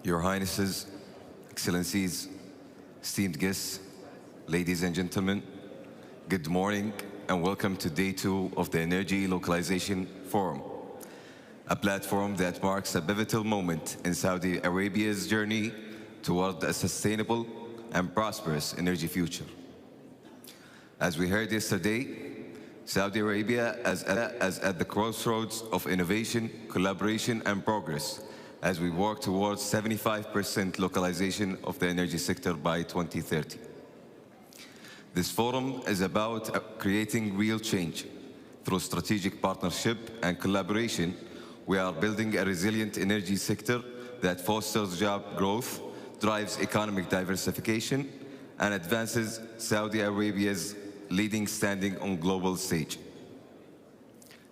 Your Highnesses, Excellencies, esteemed guests, ladies and gentlemen, good morning and welcome to Day 2 of the Energy Localization Forum, a platform that marks a pivotal moment in Saudi Arabia's journey toward a sustainable and prosperous energy future. As we heard yesterday, Saudi Arabia is at the crossroads of innovation, collaboration, and progress as we work towards 75% localization of the energy sector by 2030. This forum is about creating real change. Through strategic partnership and collaboration, we are building a resilient energy sector that fosters job growth, drives economic diversification, and advances Saudi Arabia's leading standing on global stage.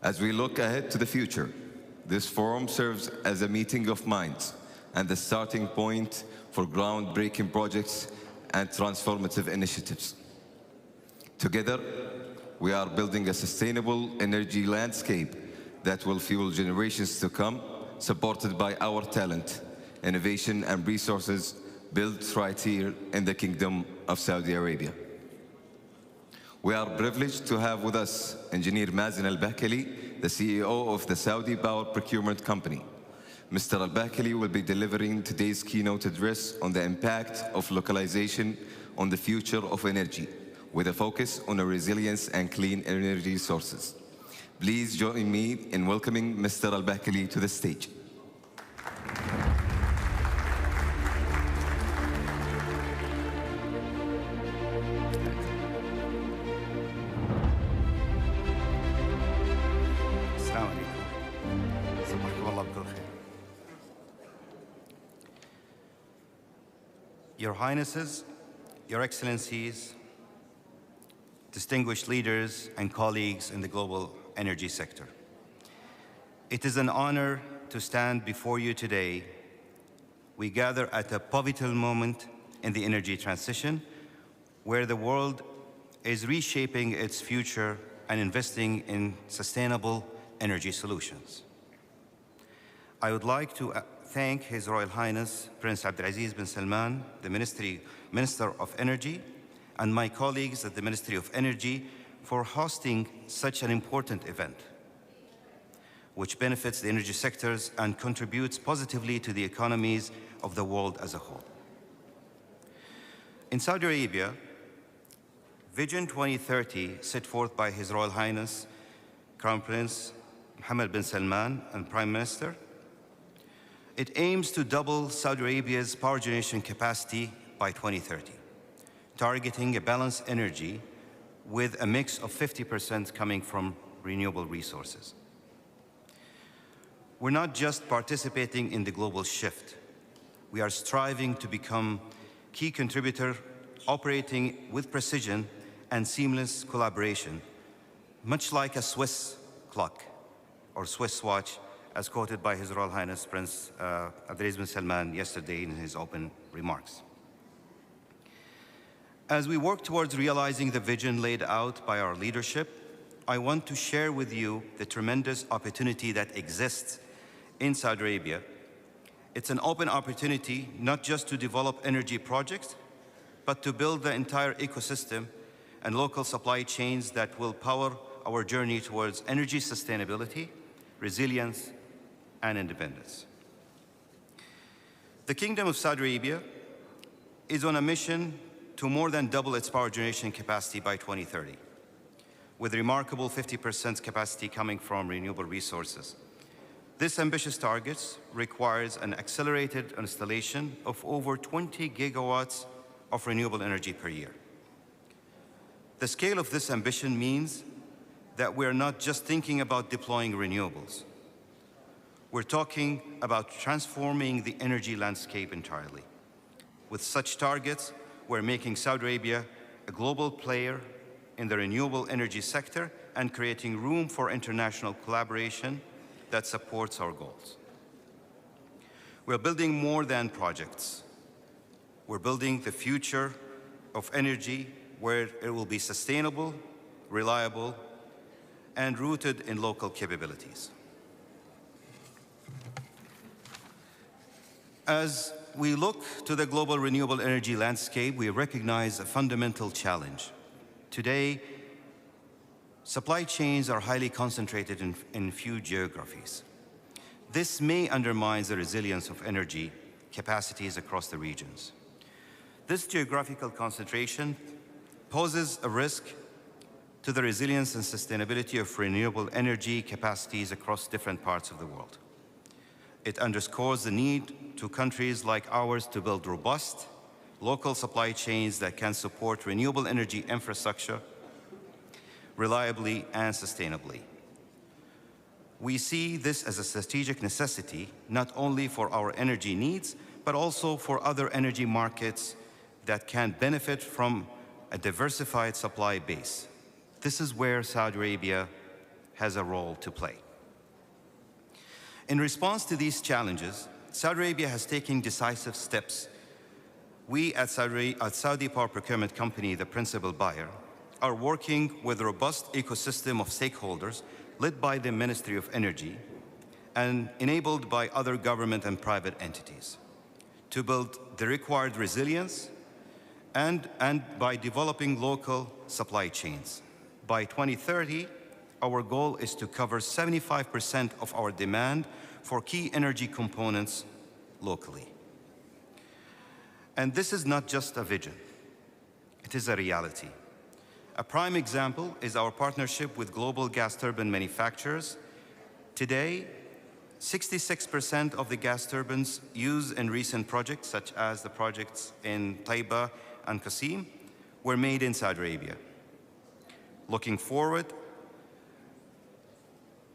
As we look ahead to the future, this forum serves as a meeting of minds and the starting point for groundbreaking projects and transformative initiatives. Together, we are building a sustainable energy landscape that will fuel generations to come, supported by our talent, innovation, and resources built right here in the Kingdom of Saudi Arabia. We are privileged to have with us Engineer Mazen Al-Bahkali, the CEO of the Saudi Power Procurement Company. Mr. Al-Bahkali will be delivering today's keynote address on the impact of localization on the future of energy, with a focus on resilience and clean energy sources. Please join me in welcoming Mr. Al-Bahkali to the stage. Your Highnesses, Your Excellencies, distinguished leaders and colleagues in the global energy sector. It is an honor to stand before you today. We gather at a pivotal moment in the energy transition where the world is reshaping its future and investing in sustainable energy solutions. I would like to thank His Royal Highness Prince Abdulaziz bin Salman, the Minister of Energy, and my colleagues at the Ministry of Energy for hosting such an important event, which benefits the energy sectors and contributes positively to the economies of the world as a whole. In Saudi Arabia, Vision 2030, set forth by His Royal Highness Crown Prince Mohammed bin Salman and Prime Minister, it aims to double Saudi Arabia's power generation capacity by 2030, targeting a balanced energy with a mix of 50% coming from renewable resources. We're not just participating in the global shift. We are striving to become a key contributor, operating with precision and seamless collaboration, much like a Swiss clock or Swiss watch, as quoted by His Royal Highness Prince Abdulaziz bin Salman yesterday in his open remarks. As we work towards realizing the vision laid out by our leadership, I want to share with you the tremendous opportunity that exists in Saudi Arabia. It's an open opportunity not just to develop energy projects, but to build the entire ecosystem and local supply chains that will power our journey towards energy sustainability, resilience, and independence. The Kingdom of Saudi Arabia is on a mission to more than double its power generation capacity by 2030, with remarkable 50% capacity coming from renewable resources. This ambitious target requires an accelerated installation of over 20 gigawatts of renewable energy per year. The scale of this ambition means that we're not just thinking about deploying renewables. We're talking about transforming the energy landscape entirely. With such targets, we're making Saudi Arabia a global player in the renewable energy sector and creating room for international collaboration that supports our goals. We're building more than projects. We're building the future of energy where it will be sustainable, reliable, and rooted in local capabilities. As we look to the global renewable energy landscape, we recognize a fundamental challenge. Today, supply chains are highly concentrated in few geographies. This may undermine the resilience of energy capacities across the regions. This geographical concentration poses a risk to the resilience and sustainability of renewable energy capacities across different parts of the world. It underscores the need to countries like ours to build robust local supply chains that can support renewable energy infrastructure reliably and sustainably. We see this as a strategic necessity, not only for our energy needs, but also for other energy markets that can benefit from a diversified supply base. This is where Saudi Arabia has a role to play. In response to these challenges, Saudi Arabia has taken decisive steps. We at Saudi Power Procurement Company, the principal buyer, are working with a robust ecosystem of stakeholders led by the Ministry of Energy and enabled by other government and private entities to build the required resilience and by developing local supply chains. By 2030, our goal is to cover 75% of our demand for key energy components locally. And this is not just a vision, it is a reality. A prime example is our partnership with global gas turbine manufacturers. Today, 66% of the gas turbines used in recent projects, such as the projects in Taiba and Qasim, were made in Saudi Arabia. Looking forward,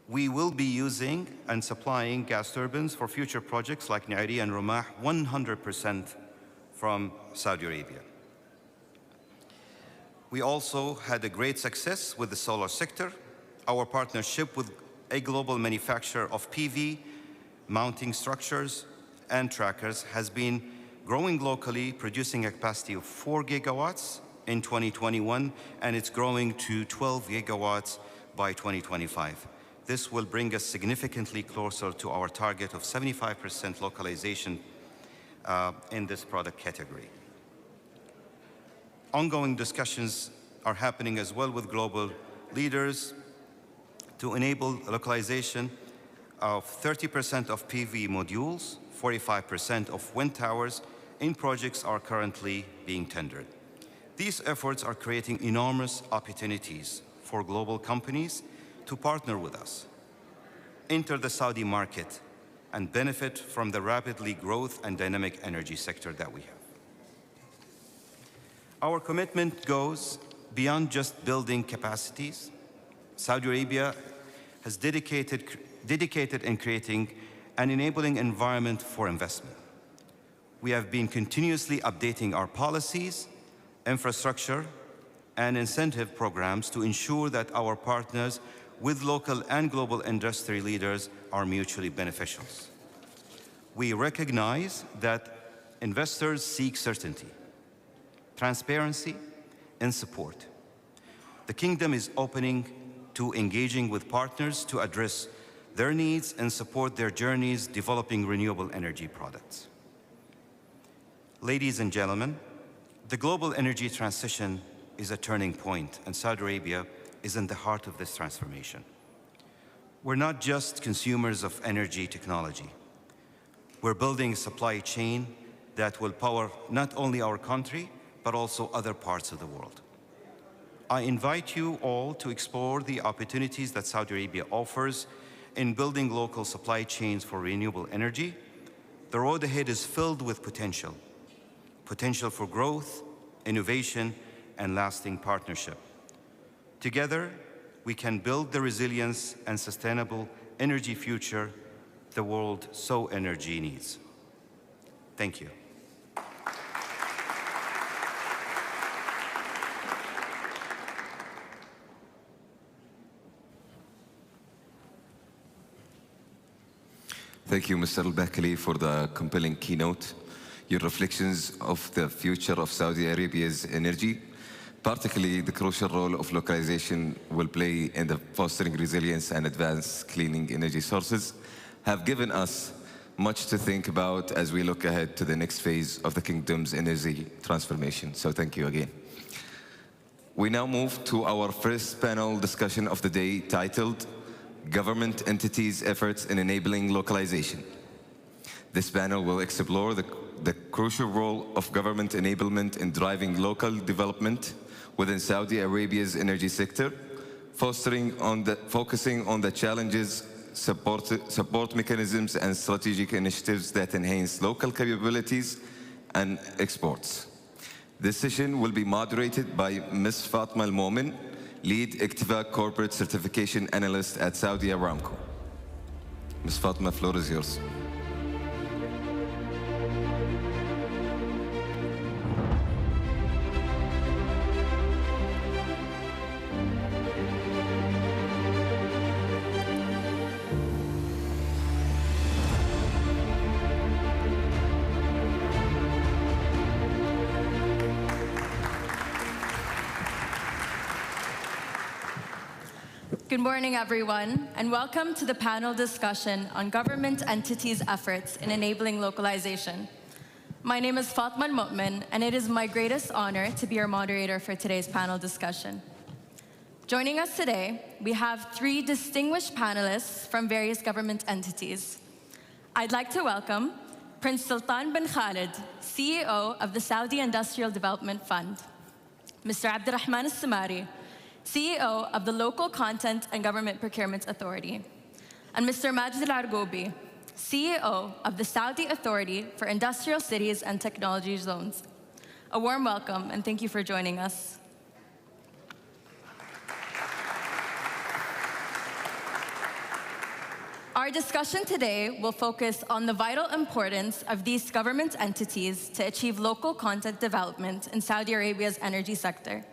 we will be using and supplying gas turbines for future projects like Nairi and Rumah 100% from Saudi Arabia. We also had a great success with the solar sector. Our partnership with a global manufacturer of PV, mounting structures, and trackers has been growing locally, producing a capacity of 4 gigawatts in 2021, and it's growing to 12 gigawatts by 2025. This will bring us significantly closer to our target of 75% localization in this product category. Ongoing discussions are happening as well with global leaders to enable localization of 30% of PV modules, 45% of wind towers in projects are currently being tendered. These efforts are creating enormous opportunities for global companies to partner with us, enter the Saudi market, and benefit from the rapidly growth and dynamic energy sector that we have. Our commitment goes beyond just building capacities. Saudi Arabia has dedicated in creating an enabling environment for investment. We have been continuously updating our policies, infrastructure, and incentive programs to ensure that our partners with local and global industry leaders are mutually beneficial. We recognize that investors seek certainty, transparency, and support. The Kingdom is opening to engaging with partners to address their needs and support their journeys developing renewable energy products. Ladies and gentlemen, the global energy transition is a turning point, and Saudi Arabia is in the heart of this transformation. We're not just consumers of energy technology. We're building a supply chain that will power not only our country, but also other parts of the world. I invite you all to explore the opportunities that Saudi Arabia offers in building local supply chains for renewable energy. The road ahead is filled with potential for growth, innovation, and lasting partnership. Together, we can build the resilience and sustainable energy future the world so energy needs. Thank you. Thank you, Mr. Al-Bakali, for the compelling keynote. Your reflections of the future of Saudi Arabia's energy, particularly the crucial role of localization will play in the fostering resilience and advanced cleaning energy sources, have given us much to think about as we look ahead to the next phase of the kingdom's energy transformation. So thank you again. We now move to our first panel discussion of the day, titled Government Entities' Efforts in Enabling Localization. This panel will explore the crucial role of government enablement in driving local development within Saudi Arabia's energy sector, focusing on the challenges, support mechanisms, and strategic initiatives that enhance local capabilities and exports. This session will be moderated by Ms. Fatma Al-Momin, Lead ICTVA Corporate Certification Analyst at Saudi Aramco. Ms. Fatma, floor is yours. Good morning, everyone, and welcome to the panel discussion on government entities' efforts in enabling localization. My name is Fatma Al-Mu'min, and it is my greatest honor to be your moderator for today's panel discussion. Joining us today, we have three distinguished panelists from various government entities. I'd like to welcome Prince Sultan bin Khalid, CEO of the Saudi Industrial Development Fund, Mr. Abdurrahman Al-Samari, CEO of the Local Content and Government Procurement Authority, and Mr. Majid Al-Argoubi, CEO of the Saudi Authority for Industrial Cities and Technology Zones. A warm welcome, and thank you for joining us. Our discussion today will focus on the vital importance of these government entities to achieve local content development in Saudi Arabia's energy sector.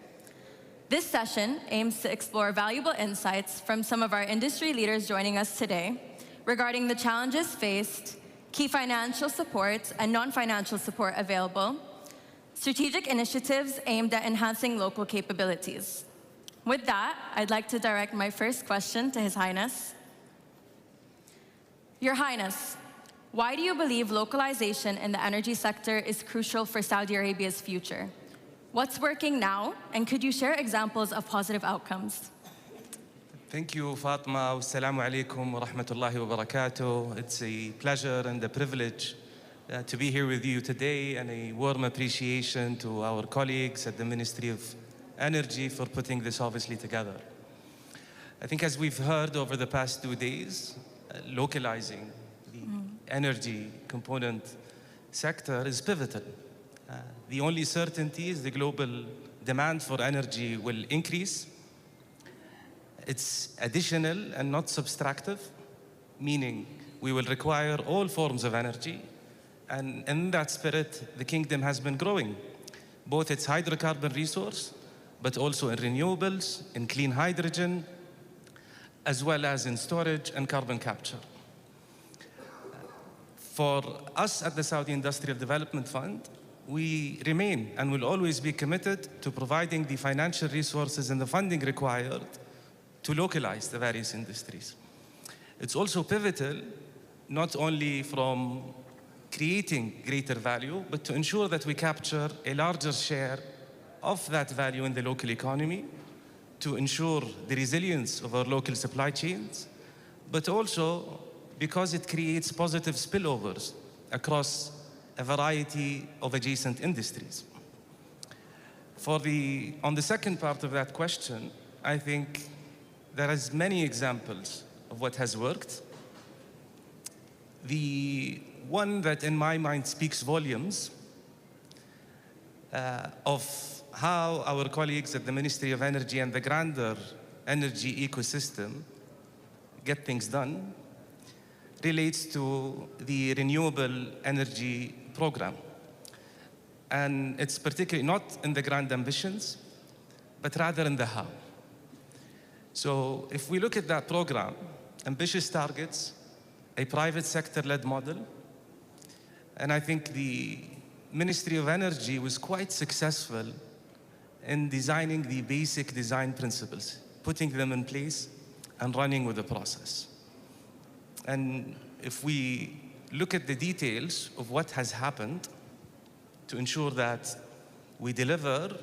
This session aims to explore valuable insights from some of our industry leaders joining us today regarding the challenges faced, key financial support and non-financial support available, strategic initiatives aimed at enhancing local capabilities. With that, I'd like to direct my first question to His Highness. Your Highness, why do you believe localization in the energy sector is crucial for Saudi Arabia's future? What's working now, and could you share examples of positive outcomes? Thank you, Fatma. Assalamu alaikum wa rahmatullahi wa barakatuh. It's a pleasure and a privilege to be here with you today, and a warm appreciation to our colleagues at the Ministry of Energy for putting this obviously together. I think as we've heard over the past 2 days, localizing the energy component sector is pivotal. The only certainty is the global demand for energy will increase. It's additional and not subtractive, meaning we will require all forms of energy. And in that spirit, the kingdom has been growing, both its hydrocarbon resource, but also in renewables, in clean hydrogen, as well as in storage and carbon capture. For us at the Saudi Industrial Development Fund, we remain and will always be committed to providing the financial resources and the funding required to localize the various industries. It's also pivotal, not only from creating greater value, but to ensure that we capture a larger share of that value in the local economy, to ensure the resilience of our local supply chains, but also because it creates positive spillovers across a variety of adjacent industries. On the second part of that question, I think there is many examples of what has worked. The one that in my mind speaks volumes of how our colleagues at the Ministry of Energy and the grander energy ecosystem get things done relates to the renewable energy program. And it's particularly not in the grand ambitions, but rather in the how. So if we look at that program, ambitious targets, a private sector-led model, and I think the Ministry of Energy was quite successful in designing the basic design principles, putting them in place and running with the process. And if we look at the details of what has happened to ensure that we deliver,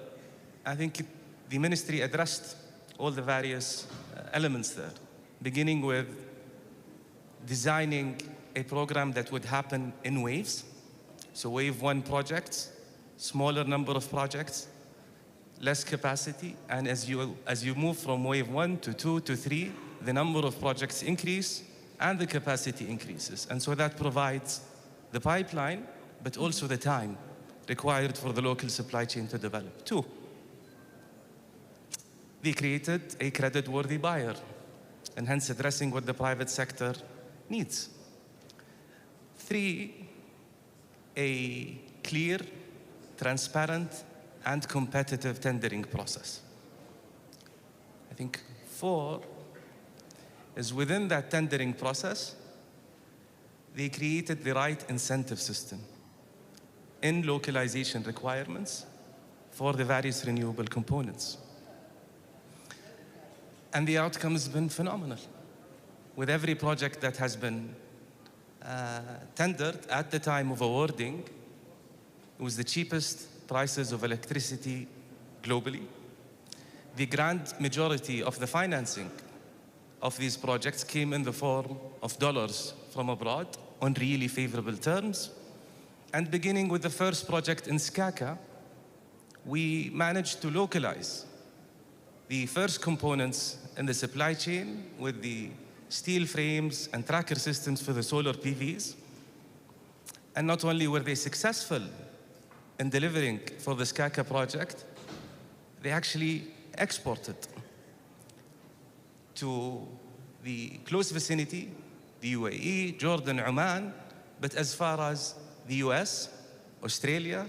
I think the ministry addressed all the various elements there, beginning with designing a program that would happen in waves. So wave one projects, smaller number of projects, less capacity, and as you move from wave 1 to 2 to 3, the number of projects increase and the capacity increases. And so that provides the pipeline, but also the time required for the local supply chain to develop. 2, they created a credit-worthy buyer, and hence addressing what the private sector needs. 3, a clear, transparent, and competitive tendering process. I think 4 is within that tendering process, they created the right incentive system in localization requirements for the various renewable components. And the outcome has been phenomenal. With every project that has been tendered at the time of awarding, it was the cheapest prices of electricity globally. The grand majority of the financing of these projects came in the form of dollars from abroad on really favorable terms. And beginning with the first project in Skaka, we managed to localize the first components in the supply chain with the steel frames and tracker systems for the solar PVs. And not only were they successful in delivering for the Skaka project, they actually exported to the close vicinity, the UAE, Jordan, Oman, but as far as the US, Australia,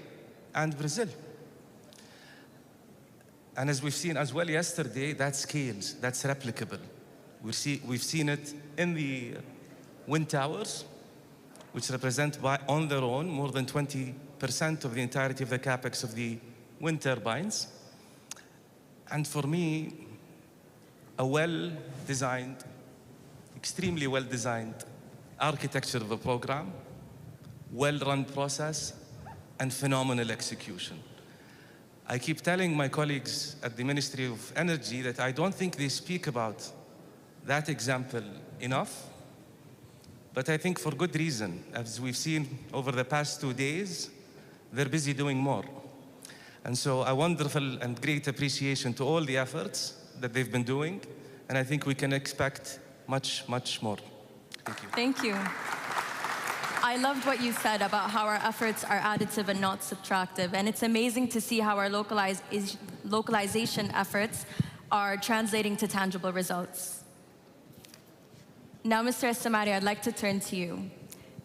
and Brazil. And as we've seen as well yesterday, that scales, that's replicable. We've seen it in the wind towers, which represent on their own more than 20% of the entirety of the capex of the wind turbines. And for me, a well-designed, extremely well-designed architecture of a program, well-run process, and phenomenal execution. I keep telling my colleagues at the Ministry of Energy that I don't think they speak about that example enough, but I think for good reason. As we've seen over the past 2 days, they're busy doing more. And so a wonderful and great appreciation to all the efforts that they've been doing, and I think we can expect much, much more. Thank you. Thank you. I loved what you said about how our efforts are additive and not subtractive, and it's amazing to see how our localization efforts are translating to tangible results. Now, Mr. Estamari, I'd like to turn to you.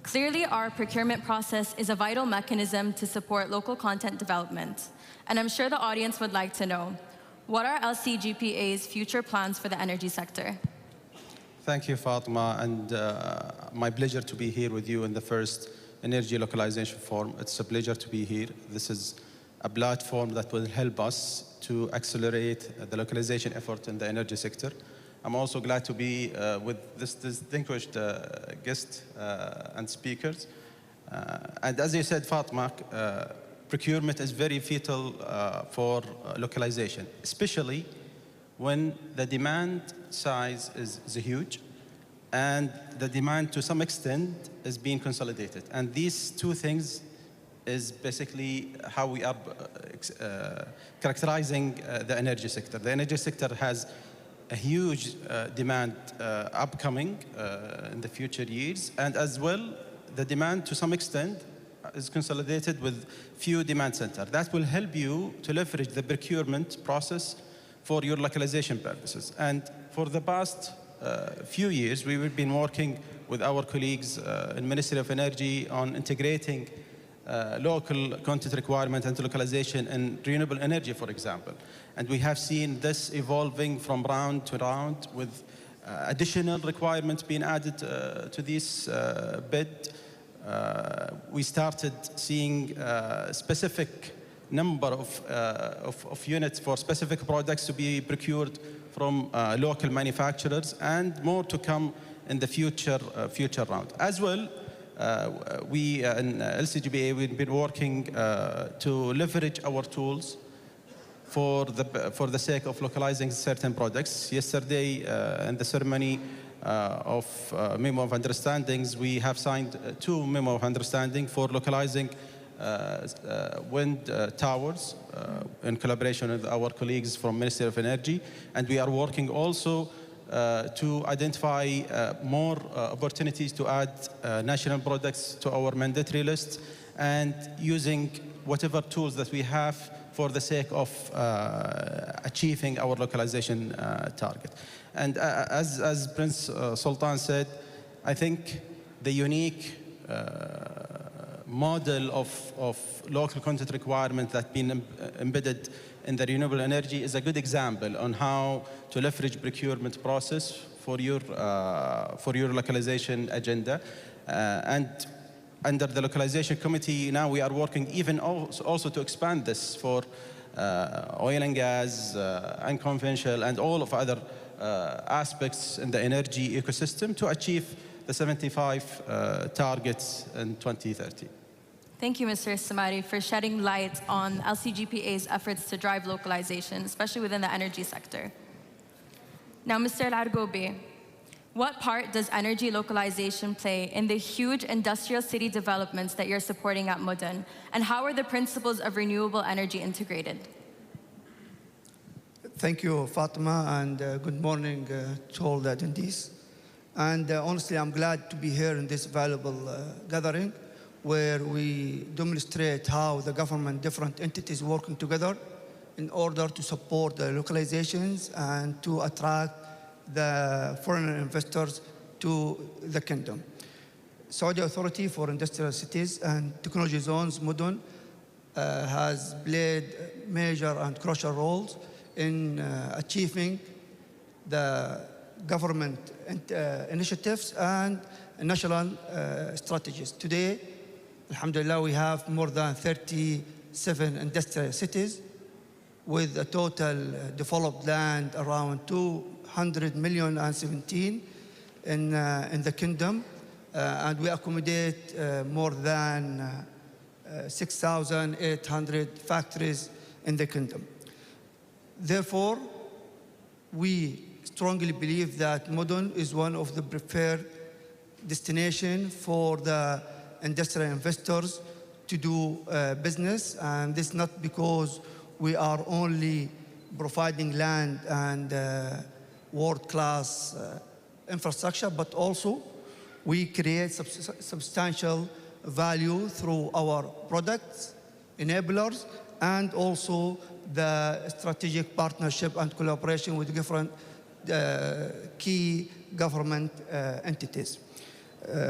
Clearly, our procurement process is a vital mechanism to support local content development, and I'm sure the audience would like to know, what are LCGPA's future plans for the energy sector? Thank you, Fatma, and my pleasure to be here with you in the first Energy Localization Forum. It's a pleasure to be here. This is a platform that will help us to accelerate the localization effort in the energy sector. I'm also glad to be with this distinguished guest and speakers. And as you said, Fatma, procurement is very vital for localization, especially when the demand size is huge and the demand to some extent is being consolidated. And these two things is basically how we are characterizing the energy sector. The energy sector has a huge demand upcoming in the future years, and as well, the demand to some extent is consolidated with few demand centers. That will help you to leverage the procurement process for your localization purposes. And for the past few years, we've been working with our colleagues in Ministry of Energy on integrating local content requirement and localization in renewable energy, for example. And we have seen this evolving from round to round with additional requirements being added to this bid. We started seeing specific number of units for specific products to be procured from local manufacturers, and more to come in the future round. As well, we in LCGBA, we've been working to leverage our tools for the sake of localizing certain products. Yesterday, in the ceremony of Memo of Understandings, we have signed 2 Memo of Understanding for localizing wind towers in collaboration with our colleagues from Ministry of Energy. And we are working also to identify more opportunities to add national products to our mandatory list and using whatever tools that we have for the sake of achieving our localization target. And as Prince Sultan said, I think the unique model of local content requirement that's been embedded in the renewable energy is a good example on how to leverage procurement process for your localization agenda. And under the localization committee, now we are working even also to expand this for oil and gas, unconventional, and all of other aspects in the energy ecosystem to achieve the 75 targets in 2030. Thank you, Mr. Samari, for shedding light on LCGPA's efforts to drive localization, especially within the energy sector. Now, Mr. Al-Argobi, what part does energy localization play in the huge industrial city developments that you're supporting at Mudun? And how are the principles of renewable energy integrated? Thank you, Fatima, and good morning to all the attendees. And honestly, I'm glad to be here in this valuable gathering where we demonstrate how the government, different entities working together in order to support the localizations and to attract the foreign investors to the kingdom. Saudi Authority for Industrial Cities and Technology Zones, Mudun, has played major and crucial roles in achieving the government initiatives and national strategies. Today, alhamdulillah, we have more than 37 industrial cities with a total developed land around 200,000,017 in the kingdom, and we accommodate more than 6,800 factories in the kingdom. Therefore, we strongly believe that Mudun is one of the preferred destinations for the industrial investors to do business, and this not because we are only providing land and world-class infrastructure, but also we create substantial value through our products, enablers, and also the strategic partnership and collaboration with different key government entities.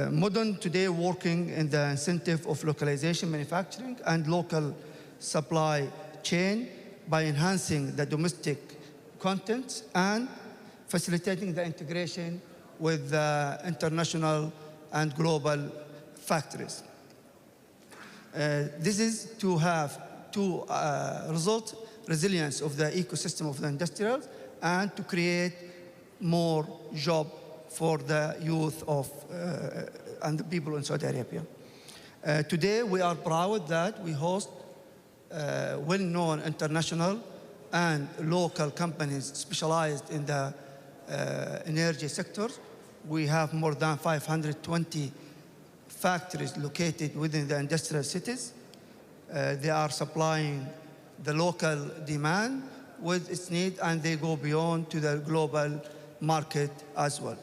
Mudun today working in the incentive of localization, manufacturing, and local supply chain by enhancing the domestic content and facilitating the integration with the international and global factories. This is to have to result resilience of the ecosystem of the industrials and to create more job for the youth of and the people in Saudi Arabia. Today, we are proud that we host well-known international and local companies specialized in the energy sectors. We have more than 520 factories located within the industrial cities. They are supplying the local demand with its need, and they go beyond to the global market as well.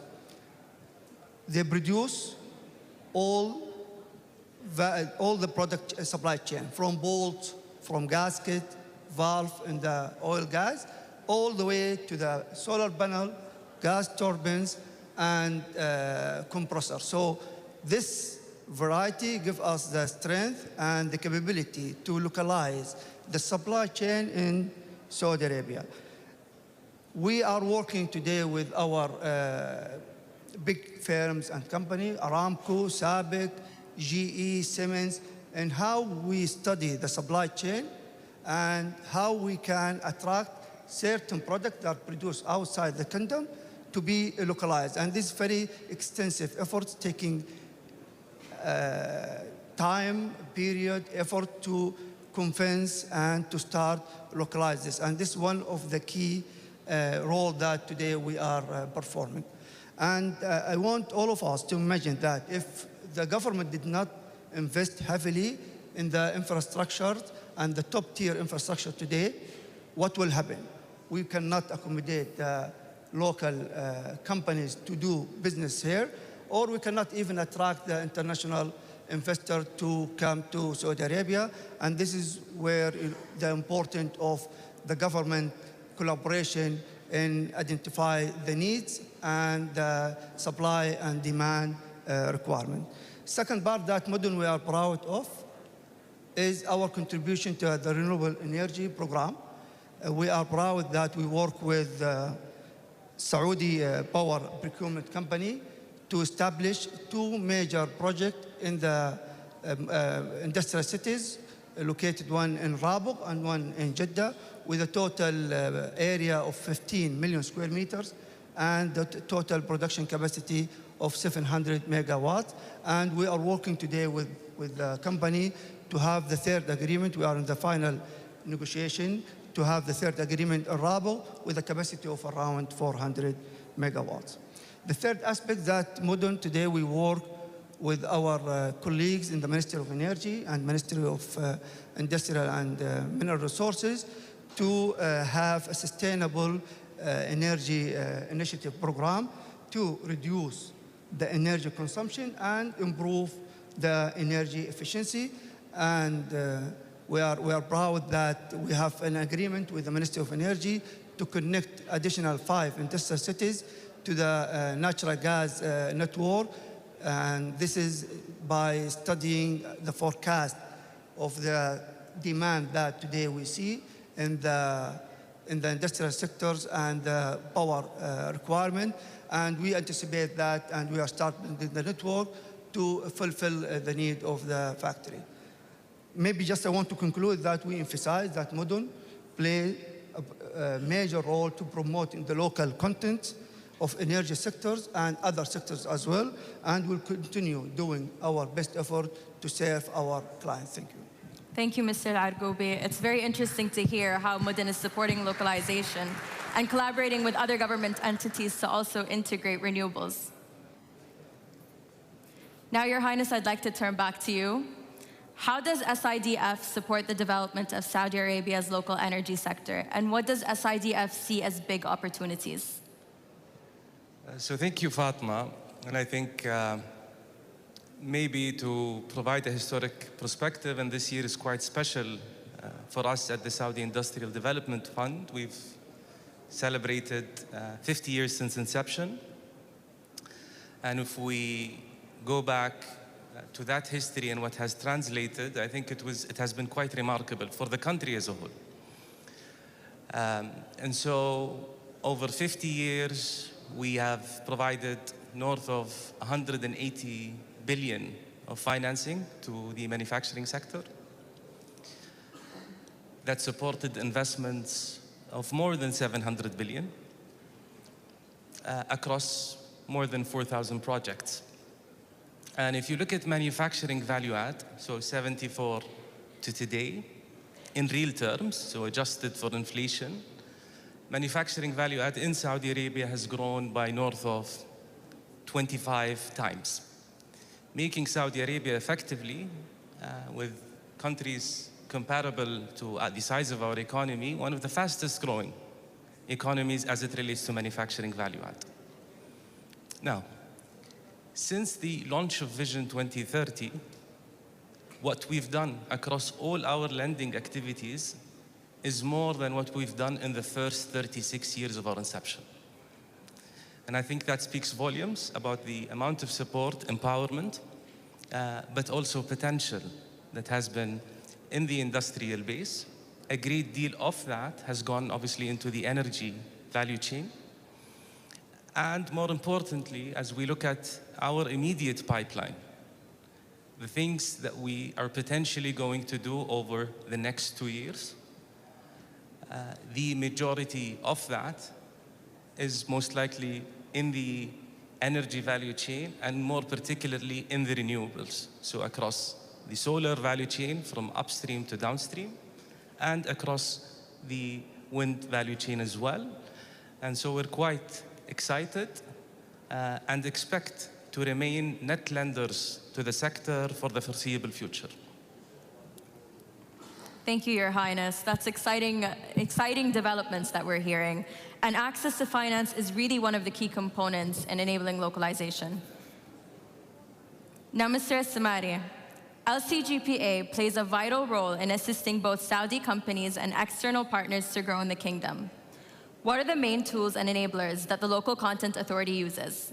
They produce all the product supply chain, from bolts, from gasket, valve in the oil gas, all the way to the solar panel, gas turbines, and compressor. So this variety gives us the strength and the capability to localize the supply chain in Saudi Arabia. We are working today with our big firms and companies, Aramco, SABIC, GE, Siemens, and how we study the supply chain and how we can attract certain products that are produced outside the kingdom to be localized. And this very extensive efforts taking time, period, effort to convince and to start localize this. And this is one of the key role that today we are performing. And I want all of us to imagine that if the government did not invest heavily in the infrastructure and the top tier infrastructure today, what will happen? We cannot accommodate local companies to do business here, or we cannot even attract the international investor to come to Saudi Arabia. And this is where the importance of the government collaboration in identify the needs and the supply and demand requirement. Second part that Mudun we are proud of is our contribution to the renewable energy program. We are proud that we work with Saudi power procurement company to establish two major projects in the industrial cities, located one in Rabugh and one in Jeddah, with a total area of 15 million square meters and the total production capacity of 700 megawatts. And we are working today with the company to have the third agreement. We are in the final negotiation to have the third agreement in Rabugh with a capacity of around 400 megawatts. The third aspect that Mudun today we work with our colleagues in the Ministry of Energy and Ministry of Industrial and Mineral Resources to have a sustainable energy initiative program to reduce the energy consumption and improve the energy efficiency. And we are proud that we have an agreement with the Ministry of Energy to connect additional 5 industrial cities to the natural gas network. And this is by studying the forecast of the demand that today we see in the industrial sectors and the power requirement. And we anticipate that, and we are starting the network to fulfill the need of the factory. Maybe just I want to conclude that we emphasize that Mudun play a major role to promote in the local content of energy sectors and other sectors as well, and we'll continue doing our best effort to serve our clients. Thank you. Thank you, Mr. Argoubi. It's very interesting to hear how Mudun is supporting localization and collaborating with other government entities to also integrate renewables. Now, Your Highness, I'd like to turn back to you. How does SIDF support the development of Saudi Arabia's local energy sector? And what does SIDF see as big opportunities? So thank you, Fatma. And I think maybe to provide a historic perspective, and this year is quite special for us at the Saudi Industrial Development Fund. We've celebrated 50 years since inception. And if we go back to that history and what has translated, I think it has been quite remarkable for the country as a whole. And so over 50 years, we have provided north of 180 billion of financing to the manufacturing sector. That supported investments of more than 700 billion across more than 4,000 projects. And if you look at manufacturing value add, so 74 to today, in real terms, so adjusted for inflation, manufacturing value add in Saudi Arabia has grown by north of 25 times, making Saudi Arabia effectively, with countries comparable to the size of our economy, one of the fastest growing economies as it relates to manufacturing value add. Now, since the launch of Vision 2030, what we've done across all our lending activities is more than what we've done in the first 36 years of our inception. And I think that speaks volumes about the amount of support, empowerment, but also potential that has been in the industrial base. A great deal of that has gone obviously into the energy value chain. And more importantly, as we look at our immediate pipeline, the things that we are potentially going to do over the next 2 years, the majority of that is most likely in the energy value chain, and more particularly in the renewables. So across the solar value chain from upstream to downstream, and across the wind value chain as well. And so we're quite excited and expect to remain net lenders to the sector for the foreseeable future. Thank you, Your Highness. That's exciting developments that we're hearing. And access to finance is really one of the key components in enabling localization. Now, Mr. Samari, LCGPA plays a vital role in assisting both Saudi companies and external partners to grow in the kingdom. What are the main tools and enablers that the Local Content Authority uses?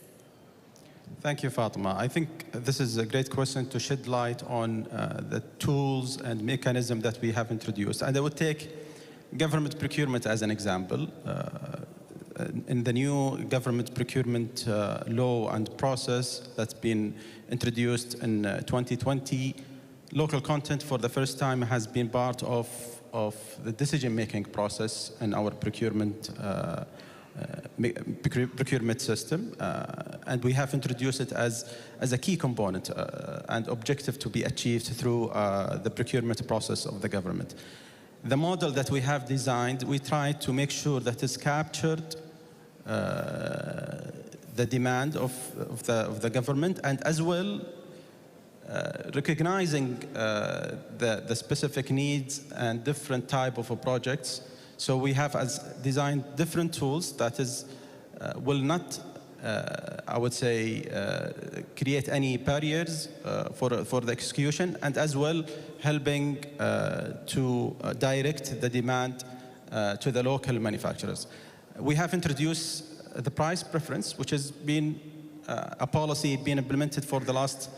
Thank you, Fatima. I think this is a great question to shed light on the tools and mechanism that we have introduced. And I would take government procurement as an example. In the new government procurement law and process that's been introduced in 2020, local content for the first time has been part of the decision-making process in our procurement system, and we have introduced it as a key component and objective to be achieved through the procurement process of the government. The model that we have designed, we try to make sure that it's captured the demand of the government, and as well recognizing the specific needs and different type of projects. So we have designed different tools that will not, I would say, create any barriers for the execution, and as well helping to direct the demand to the local manufacturers. We have introduced the price preference, which has been a policy being implemented for the last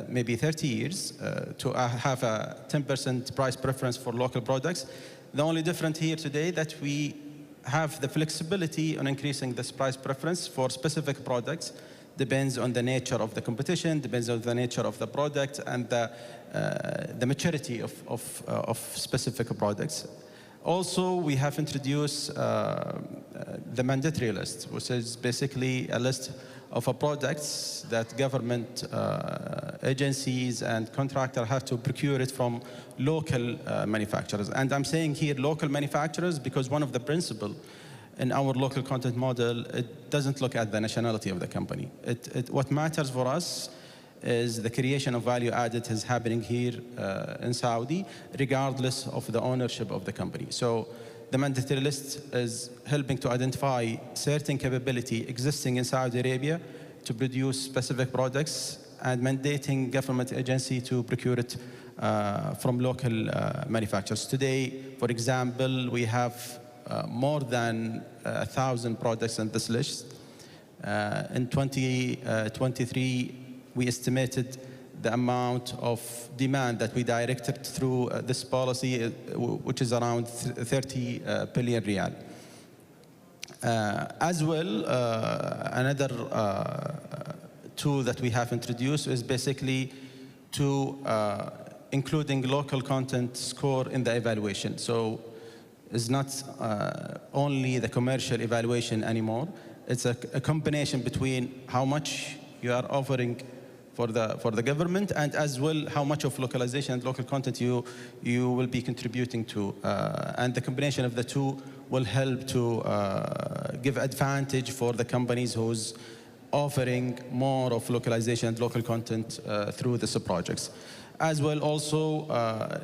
maybe 30 years to have a 10% price preference for local products. The only difference here today that we have the flexibility on increasing this price preference for specific products. Depends on the nature of the competition, depends on the nature of the product, and the maturity of specific products. Also, we have introduced the mandatory list, which is basically a list of products that government agencies and contractors have to procure it from local manufacturers. And I'm saying here local manufacturers because one of the principles in our local content model, it doesn't look at the nationality of the company. What matters for us is the creation of value added is happening here in Saudi, regardless of the ownership of the company. So the mandatory list is helping to identify certain capability existing in Saudi Arabia to produce specific products and mandating government agency to procure it from local manufacturers. Today, for example, we have more than 1,000 products on this list. In 2023, we estimated the amount of demand that we directed through this policy, which is around 30 billion riyal. As well, another tool that we have introduced is basically to including local content score in the evaluation. So it's not only the commercial evaluation anymore. It's a combination between how much you are offering for the government, and as well how much of localization and local content you will be contributing to. And the combination of the two will help to give advantage for the companies who's offering more of localization and local content through these projects. As well also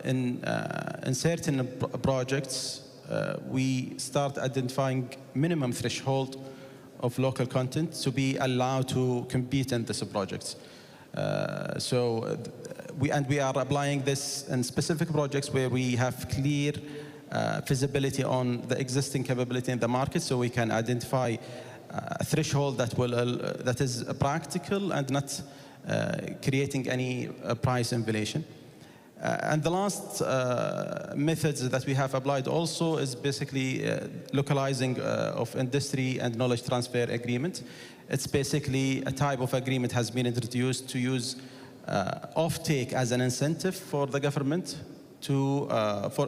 in certain projects, we start identifying minimum threshold of local content to be allowed to compete in these projects. We are applying this in specific projects where we have clear visibility on the existing capability in the market, so we can identify a threshold that is practical and not creating any price inflation. And the last methods that we have applied also is basically localizing of industry and knowledge transfer agreement. It's basically a type of agreement has been introduced to use offtake as an incentive for the government to,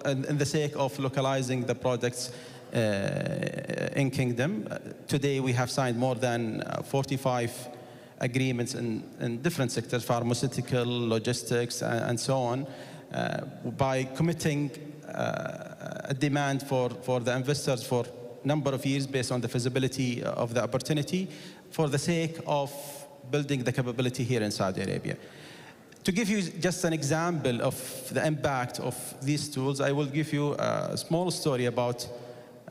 in the sake of localizing the products in Kingdom. Today, we have signed more than 45 agreements in different sectors, pharmaceutical, logistics, and so on, by committing a demand for the investors for a number of years based on the feasibility of the opportunity for the sake of building the capability here in Saudi Arabia. To give you just an example of the impact of these tools, I will give you a small story about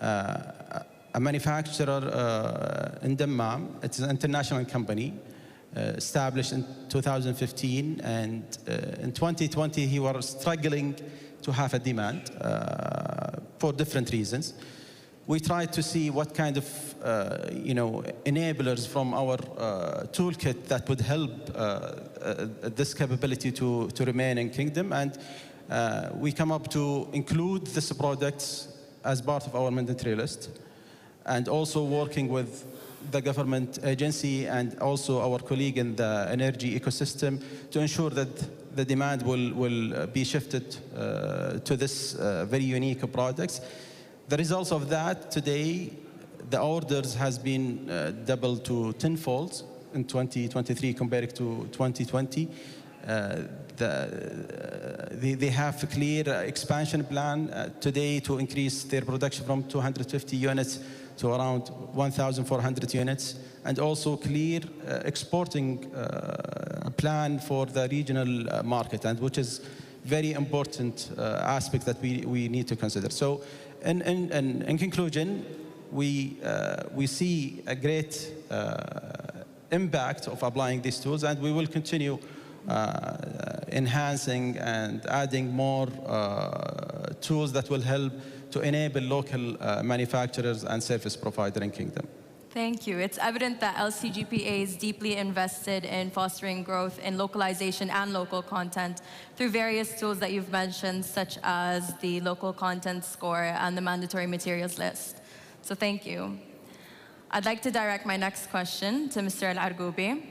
a manufacturer in Dammam. It's an international company established in 2015, and in 2020 he was struggling to have a demand for different reasons. We tried to see what kind of enablers from our toolkit that would help this capability to remain in Kingdom, and we come up to include this product as part of our mandatory list, and also working with the government agency and also our colleague in the energy ecosystem to ensure that the demand will be shifted to this very unique products. The results of that today, the orders has been doubled to tenfold in 2023 compared to 2020. They have a clear expansion plan today to increase their production from 250 units to around 1,400 units, and also clear exporting plan for the regional market, and which is very important aspect that we need to consider. So in conclusion, we see a great impact of applying these tools, and we will continue enhancing and adding more tools that will help to enable local manufacturers and service providers in Kingdom. Thank you. It's evident that LCGPA is deeply invested in fostering growth in localization and local content through various tools that you've mentioned, such as the local content score and the mandatory materials list. So thank you. I'd like to direct my next question to Mr. Al-Argoubi.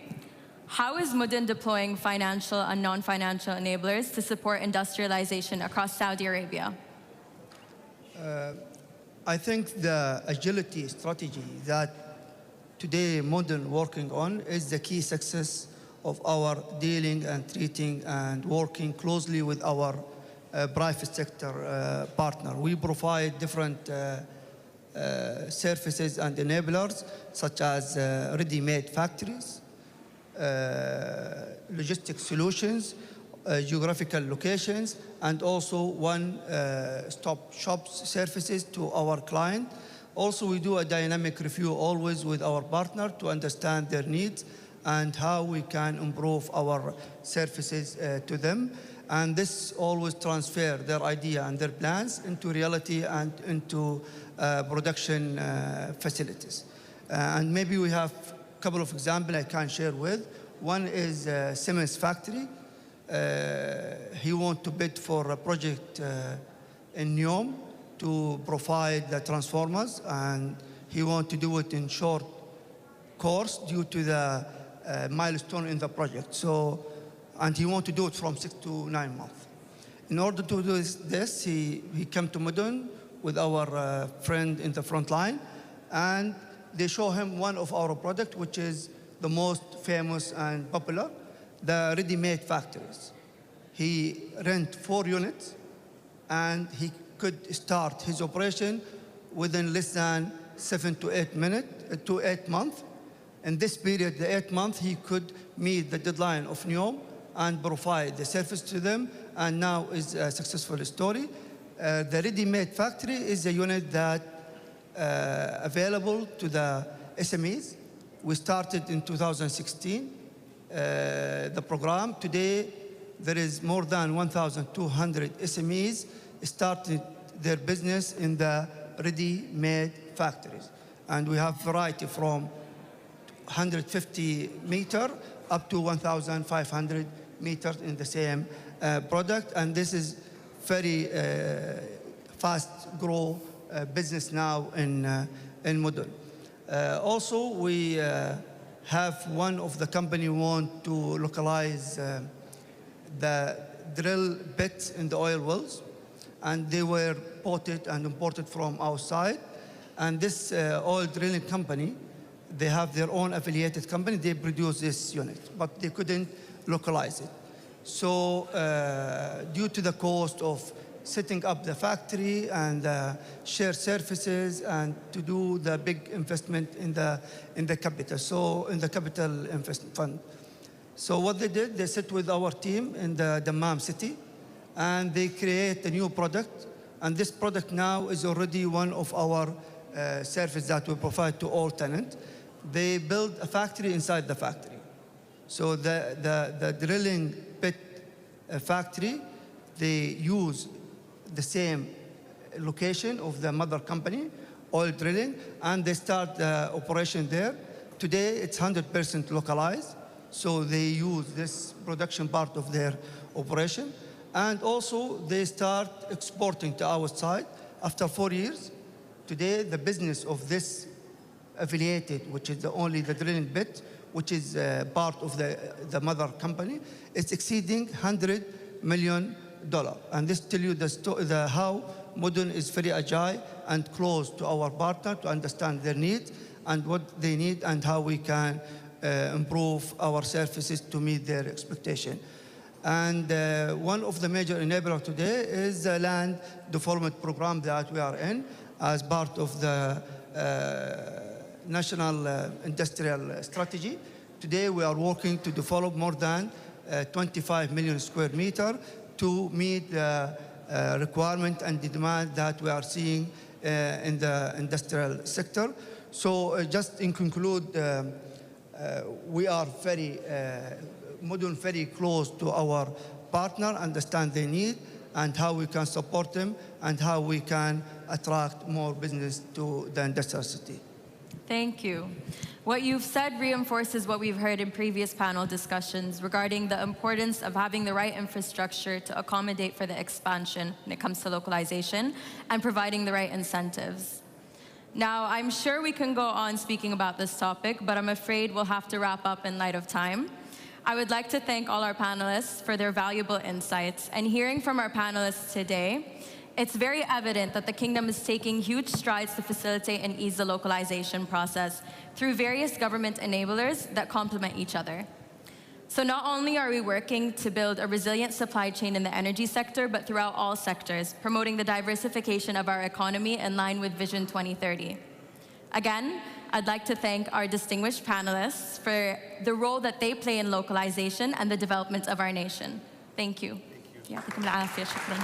How is Mudun deploying financial and non-financial enablers to support industrialization across Saudi Arabia? I think the agility strategy that today Mudun working on is the key success of our dealing and treating and working closely with our private sector partner. We provide different services and enablers, such as ready-made factories, logistic solutions, geographical locations, and also one-stop shop services to our client. Also, we do a dynamic review always with our partner to understand their needs and how we can improve our services to them. And this always transfer their idea and their plans into reality and into production facilities. And maybe we have a couple of examples I can share with. One is Siemens factory. He wants to bid for a project in Neom to provide the transformers, and he wants to do it in short course due to the milestone in the project. So, and he wants to do it from 6 to 9 months. In order to do this, he came to Mudun with our friend in the front line, and they show him one of our products, which is the most famous and popular, the ready-made factories. He rent 4 units, and he could start his operation within less than 7 to 8 months. In this period, the 8 months, he could meet the deadline of Neom and provide the service to them, and now is a successful story. The ready-made factory is a unit that available to the SMEs. We started in 2016, the program. Today, there is more than 1,200 SMEs started their business in the ready-made factories. And we have variety from 150 meter up to 1,500 meters in the same product. And this is very fast grow business now in Mudun. Also, we have one of the company want to localize the drill bits in the oil wells, and they were bought and imported from outside. And this oil drilling company, they have their own affiliated company. They produce this unit, but they couldn't localize it. So due to the cost of setting up the factory and share services and to do the big investment in the capital, so in the capital investment fund. So what they did, they sit with our team in the Dammam city, and they create a new product. And this product now is already one of our services that we provide to all tenants. They build a factory inside the factory. So the drilling bit factory, they use the same location of the mother company, oil drilling, and they start the operation there. Today, it's 100% localized, so they use this production part of their operation. And also, they start exporting to our side after 4 years. Today, the business of this affiliated, which is only the drilling bit, which is part of the mother company, is exceeding $100 million. And this tells you how Mudun is very agile and close to our partner to understand their needs and what they need and how we can improve our services to meet their expectation. And one of the major enablers today is the land development program that we are in as part of the National Industrial Strategy. Today we are working to develop more than 25 million square meters to meet the requirement and the demand that we are seeing in the industrial sector. So just in conclude, we are Mudun very close to our partner, understand their need and how we can support them and how we can attract more business to the industrial city. Thank you. What you've said reinforces what we've heard in previous panel discussions regarding the importance of having the right infrastructure to accommodate for the expansion when it comes to localization and providing the right incentives. Now, I'm sure we can go on speaking about this topic, but I'm afraid we'll have to wrap up in light of time. I would like to thank all our panelists for their valuable insights. And hearing from our panelists today, it's very evident that the Kingdom is taking huge strides to facilitate and ease the localization process through various government enablers that complement each other. So not only are we working to build a resilient supply chain in the energy sector, but throughout all sectors, promoting the diversification of our economy in line with Vision 2030. Again, I'd like to thank our distinguished panelists for the role that they play in localization and the development of our nation. Thank you. يعطيكم العافية. شكراً.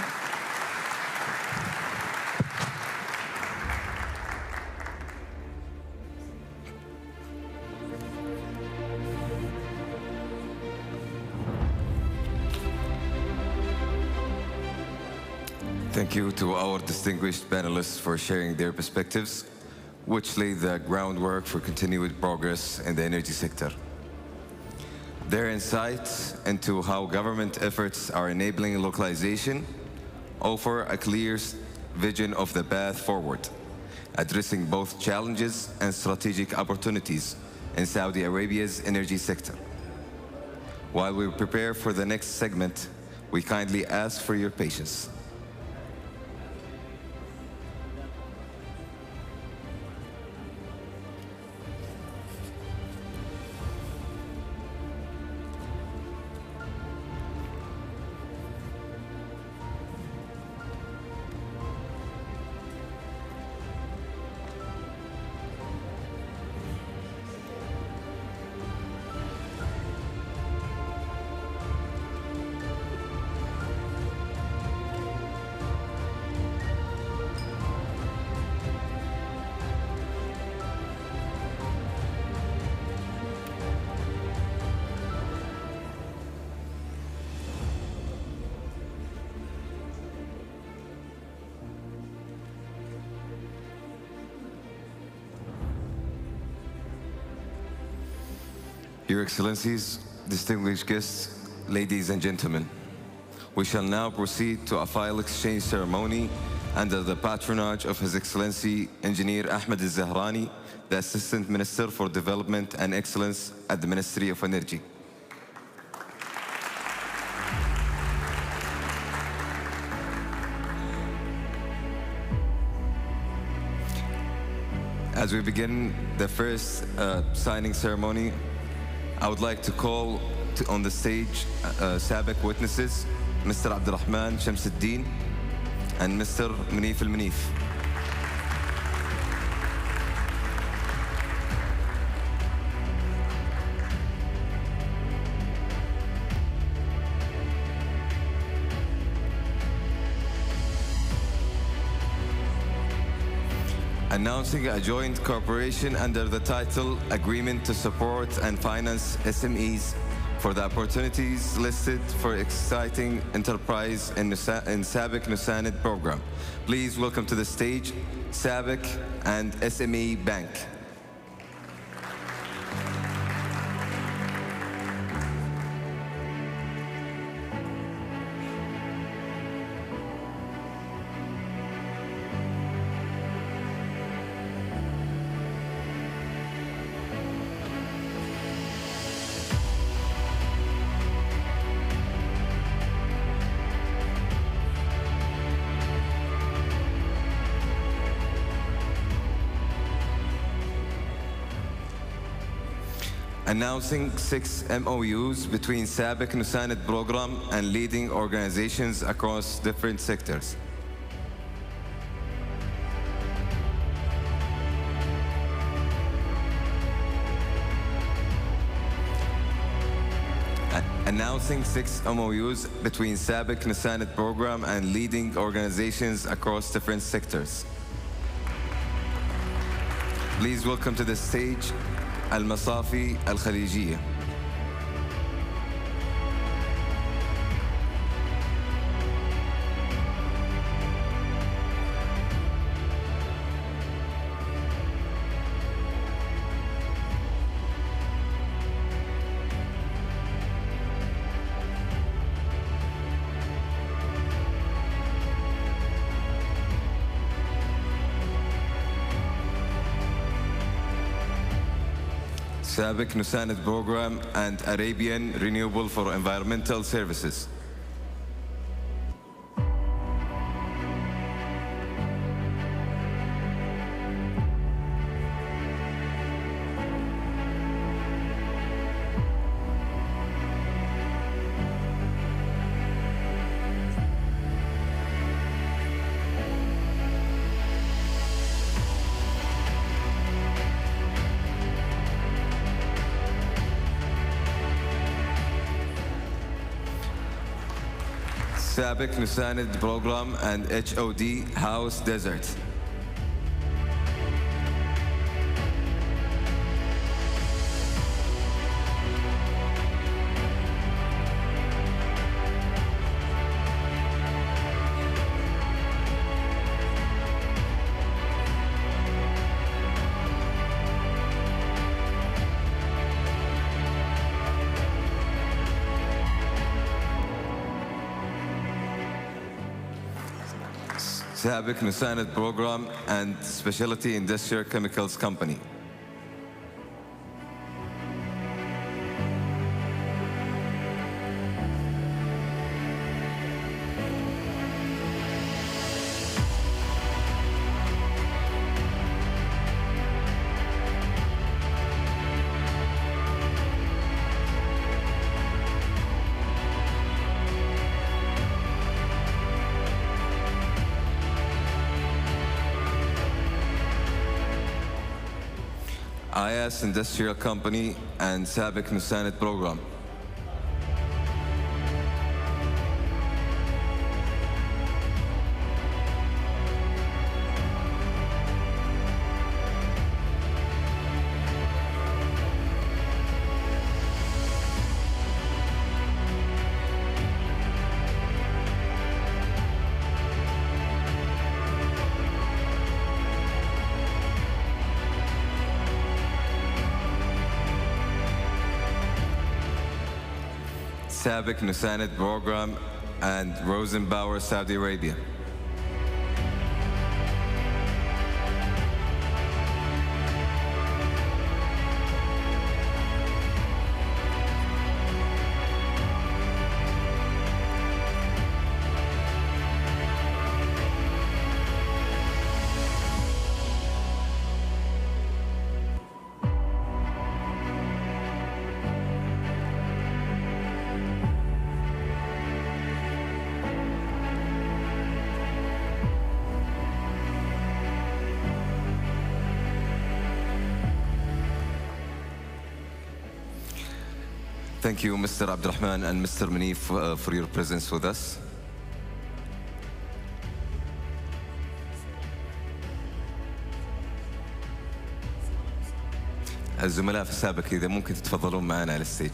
Thank you to our distinguished panelists for sharing their perspectives, which lay the groundwork for continued progress in the energy sector. Their insights into how government efforts are enabling localization offer a clear vision of the path forward, addressing both challenges and strategic opportunities in Saudi Arabia's energy sector. While we prepare for the next segment, we kindly ask for your patience. Your Excellencies, distinguished guests, ladies and gentlemen, we shall now proceed to a file exchange ceremony under the patronage of His Excellency Engineer Ahmed Al-Zahrani, the Assistant Minister for Development and Excellence at the Ministry of Energy. As we begin the first signing ceremony, I would like to call on the stage SABIC witnesses, Mr. Abdurrahman Shamsuddin and Mr. Munif al-Munif. Announcing a joint corporation under the title Agreement to Support and Finance SMEs for the opportunities listed for exciting enterprise in SABIC Nusanid program. Please welcome to the stage SABIC and SME Bank. Announcing 6 MOUs between SABIC Nusanid program and leading organizations across different sectors. Announcing 6 MOUs between SABIC Nusanid program and leading organizations across different sectors. Please welcome to the stage المصافي الخليجية. SABIC Nusanid program and Arabian Renewable for Environmental Services. SABIC Nusanid program and HOD House Desert. SABIC Nusanid program and Specialty Industrial Chemicals Company. IS Industrial Company and SABIC Nusanid program. SABIC Nusanid program and Rosenbauer, Saudi Arabia. Thank you, Mr. Abdulrahman and Mr. Manif, for your presence with us. الزملاء في السابق إذا ممكن تتفضلون معنا على الستيج.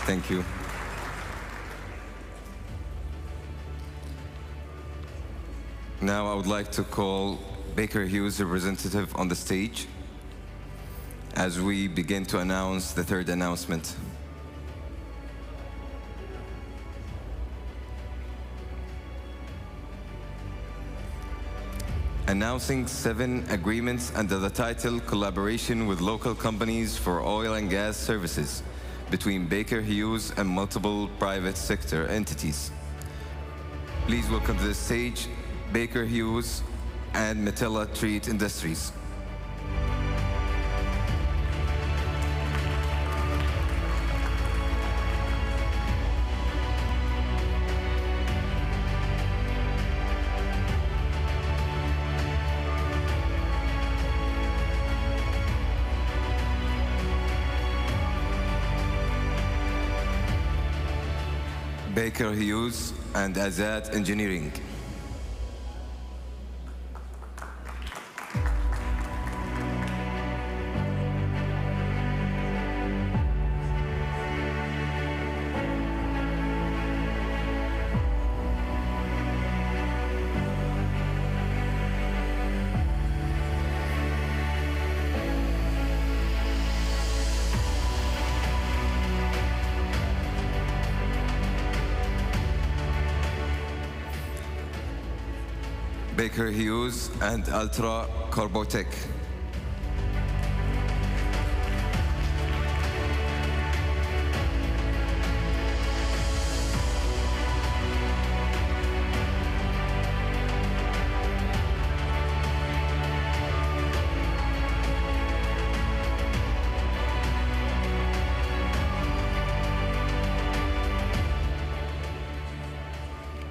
Thank you. Now I would like to call Baker Hughes representative on the stage as we begin to announce the third announcement. Announcing 7 agreements under the title Collaboration with Local Companies for Oil and Gas Services between Baker Hughes and multiple private sector entities. Please welcome to the stage Baker Hughes and Metella Treat Industries. Baker Hughes and Azad Engineering. Baker Hughes and Ultra Corbotech.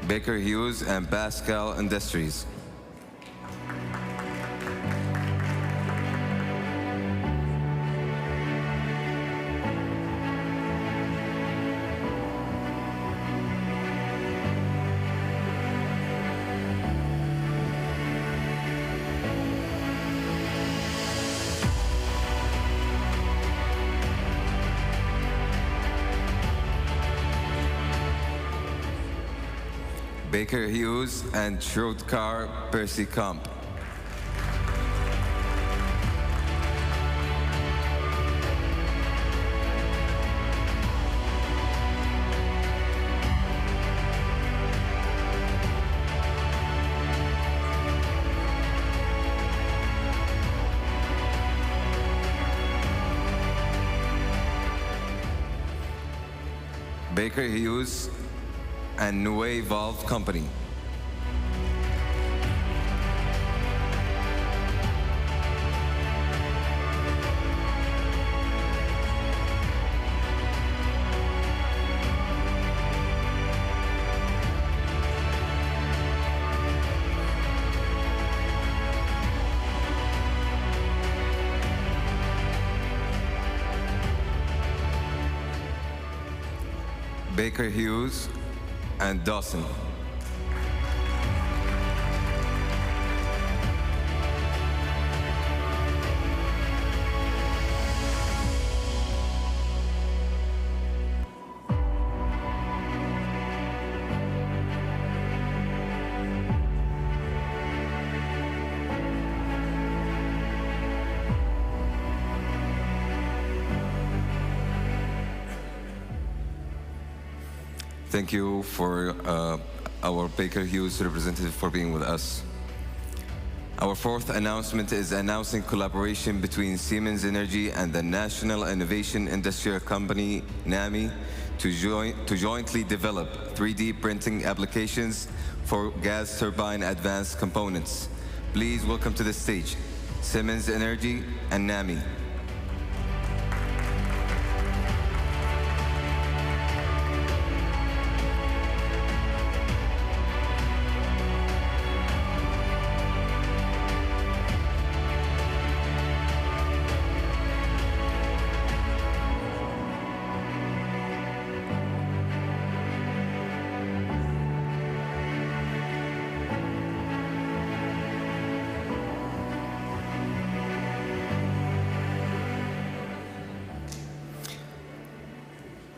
Baker Hughes and Pascal Industries. Baker Hughes and Schrodkar Percy Comp. Baker Hughes and Nue Valve Company. Baker Hughes and Dawson. Thank you for our Baker Hughes representative for being with us. Our fourth announcement is announcing collaboration between Siemens Energy and the National Innovation Industrial Company, NAMI, to jointly develop 3D printing applications for gas turbine advanced components. Please welcome to the stage Siemens Energy and NAMI.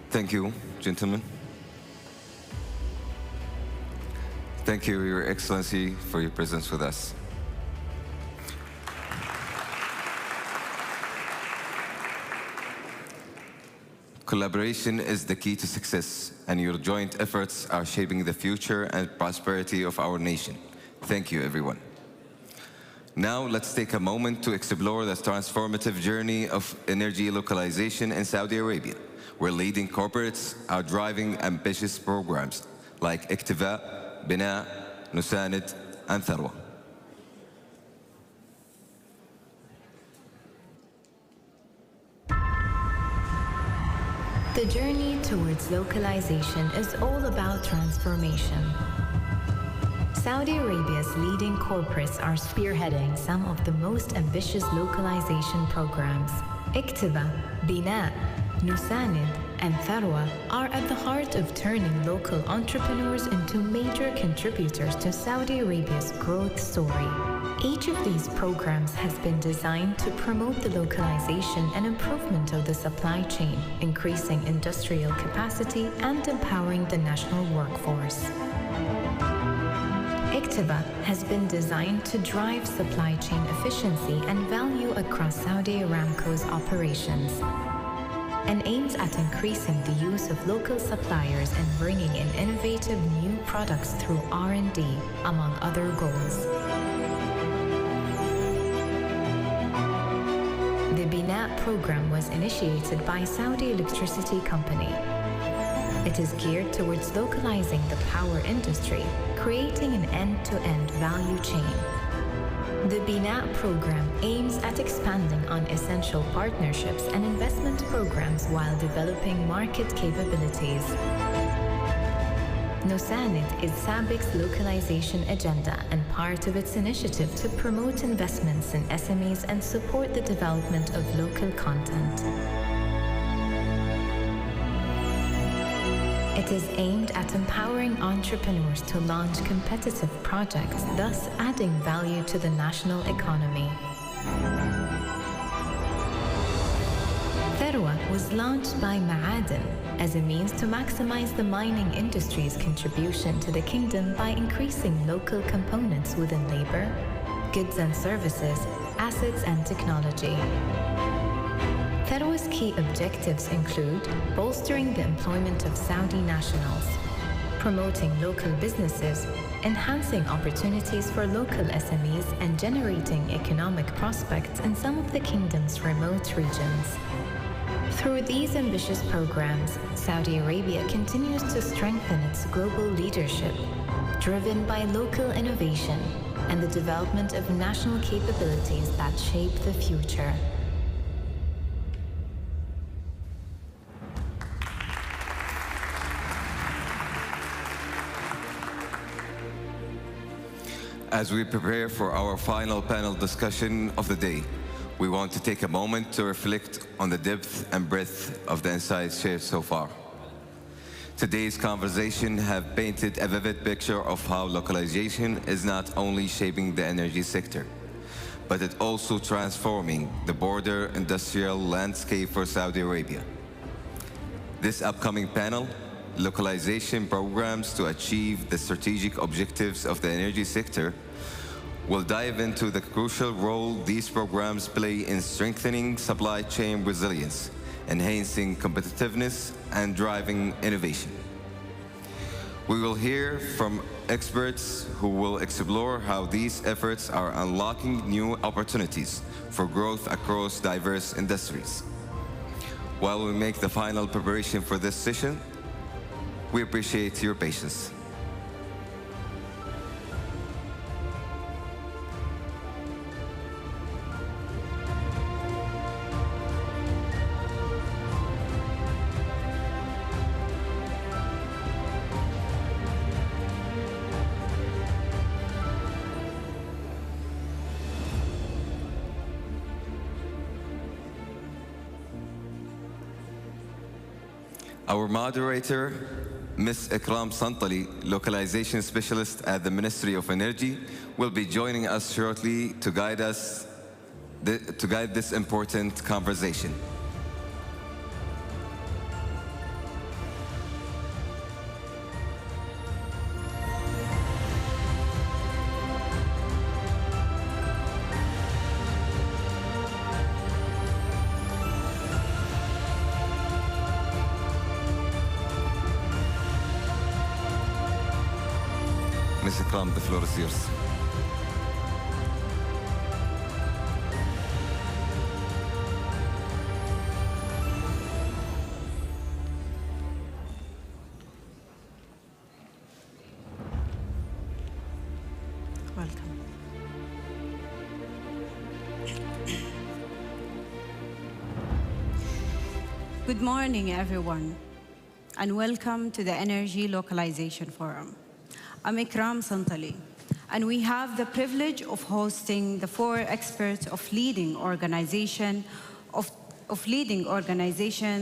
Thank you, gentlemen. Thank you, Your Excellency, for your presence with us. Collaboration is the key to success, and your joint efforts are shaping the future and prosperity of our nation. Thank you, everyone. Now, let's take a moment to explore the transformative journey of energy localization in Saudi Arabia, where leading corporates are driving ambitious programs like اكتفاء, بناء, نساند, and ثروة. The journey towards localization is all about transformation. Saudi Arabia's leading corporates are spearheading some of the most ambitious localization programs. اكتفاء, بناء, نساند, and ثروة are at the heart of turning local entrepreneurs into major contributors to Saudi Arabia's growth story. Each of these programs has been designed to promote the localization and improvement of the supply chain, increasing industrial capacity and empowering the national workforce. اكتفاء has been designed to drive supply chain efficiency and value across Saudi Aramco's operations, and aims at increasing the use of local suppliers and bringing in innovative new products through R&D, among other goals. The BINAT program was initiated by Saudi Electricity Company. It is geared towards localizing the power industry, creating an end-to-end value chain. The BINAT program aims at expanding on essential partnerships and investment programs while developing market capabilities. Nusanid is SABIC's localization agenda and part of its initiative to promote investments in SMEs and support the development of local content. It is aimed at empowering entrepreneurs to launch competitive projects, thus adding value to the national economy. Tharwa was launched by Ma'aden as a means to maximize the mining industry's contribution to the kingdom by increasing local components within labor, goods and services, assets and technology. Tharwa's key objectives include bolstering the employment of Saudi nationals, promoting local businesses, enhancing opportunities for local SMEs, and generating economic prospects in some of the kingdom's remote regions. Through these ambitious programs, Saudi Arabia continues to strengthen its global leadership, driven by local innovation and the development of national capabilities that shape the future. As we prepare for our final panel discussion of the day, we want to take a moment to reflect on the depth and breadth of the insights shared so far. Today's conversation have painted a vivid picture of how localization is not only shaping the energy sector, but it also transforming the broader industrial landscape for Saudi Arabia. This upcoming panel, Localization Programs to Achieve the Strategic Objectives of the Energy Sector, will dive into the crucial role these programs play in strengthening supply chain resilience, enhancing competitiveness, and driving innovation. We will hear from experts who will explore how these efforts are unlocking new opportunities for growth across diverse industries. While we make the final preparation for this session, we appreciate your patience. Our moderator, Ms. Ikram Santali, Localization Specialist at the Ministry of Energy, will be joining us shortly to guide this important conversation. Ms. Ikram, the floor is yours. Welcome. Good morning, everyone, and welcome to the Energy Localization Forum. I'm Ikram Santali, and we have the privilege of hosting the 4 experts of leading organizations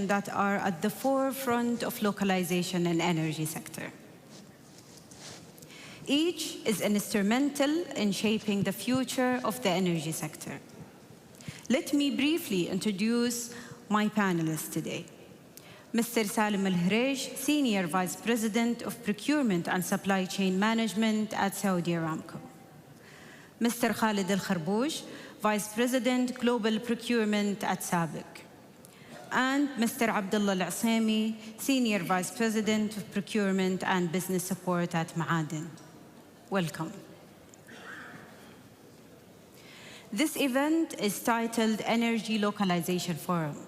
that are at the forefront of localization in energy sector. Each is instrumental in shaping the future of the energy sector. Let me briefly introduce my panelists today. Mr. Salim Al-Hrej, Senior Vice President of Procurement and Supply Chain Management at Saudi Aramco. Mr. Khalid Al-Kharbouch, Vice President, Global Procurement at SABIC. And Mr. Abdullah Al-Asami, Senior Vice President of Procurement and Business Support at Ma'aden. Welcome. This event is titled Energy Localization Forum,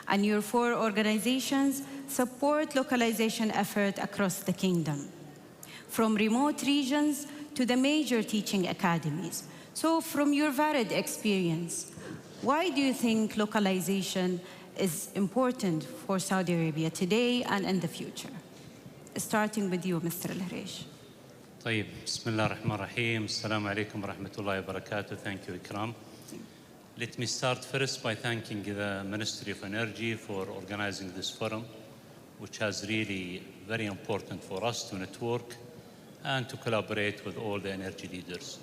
and your 4 organizations support localization efforts across the kingdom, from remote regions to the major teaching academies. So from your varied experience, why do you think localization is important for Saudi Arabia today and in the future? Starting with you, Mr. Al-Hrej. طيب بسم الله الرحمن الرحيم السلام عليكم ورحمة الله وبركاته. Thank you, Ikram. Let me start first by thanking the Ministry of Energy for organizing this forum, which has really very important for us to network and to collaborate with all the energy leaders.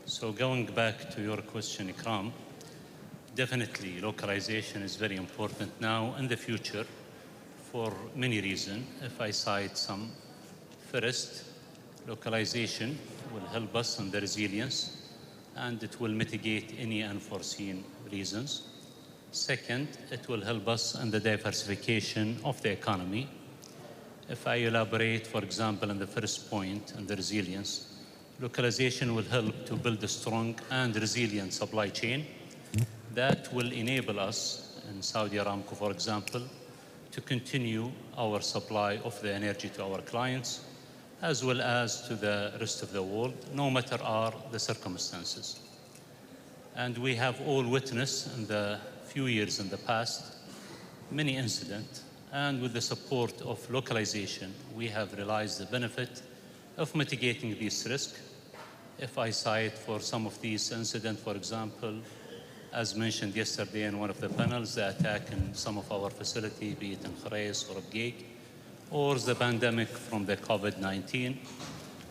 So going back to your question, Ikram, definitely localization is very important now and the future for many reasons. If I cite some, first, localization will help us in the resilience and it will mitigate any unforeseen reasons. Second, it will help us in the diversification of the economy. If I elaborate, for example, on the first point, on the resilience, localization will help to build a strong and resilient supply chain that will enable us in Saudi Aramco, for example, to continue our supply of the energy to our clients, as well as to the rest of the world, no matter are the circumstances. And we have all witnessed in the few years in the past many incidents, and with the support of localization, we have realized the benefit of mitigating these risks. If I cite for some of these incidents, for example, as mentioned yesterday in one of the panels, the attack in some of our facilities, be it in Khurais or Abgeg, or the pandemic from the COVID-19,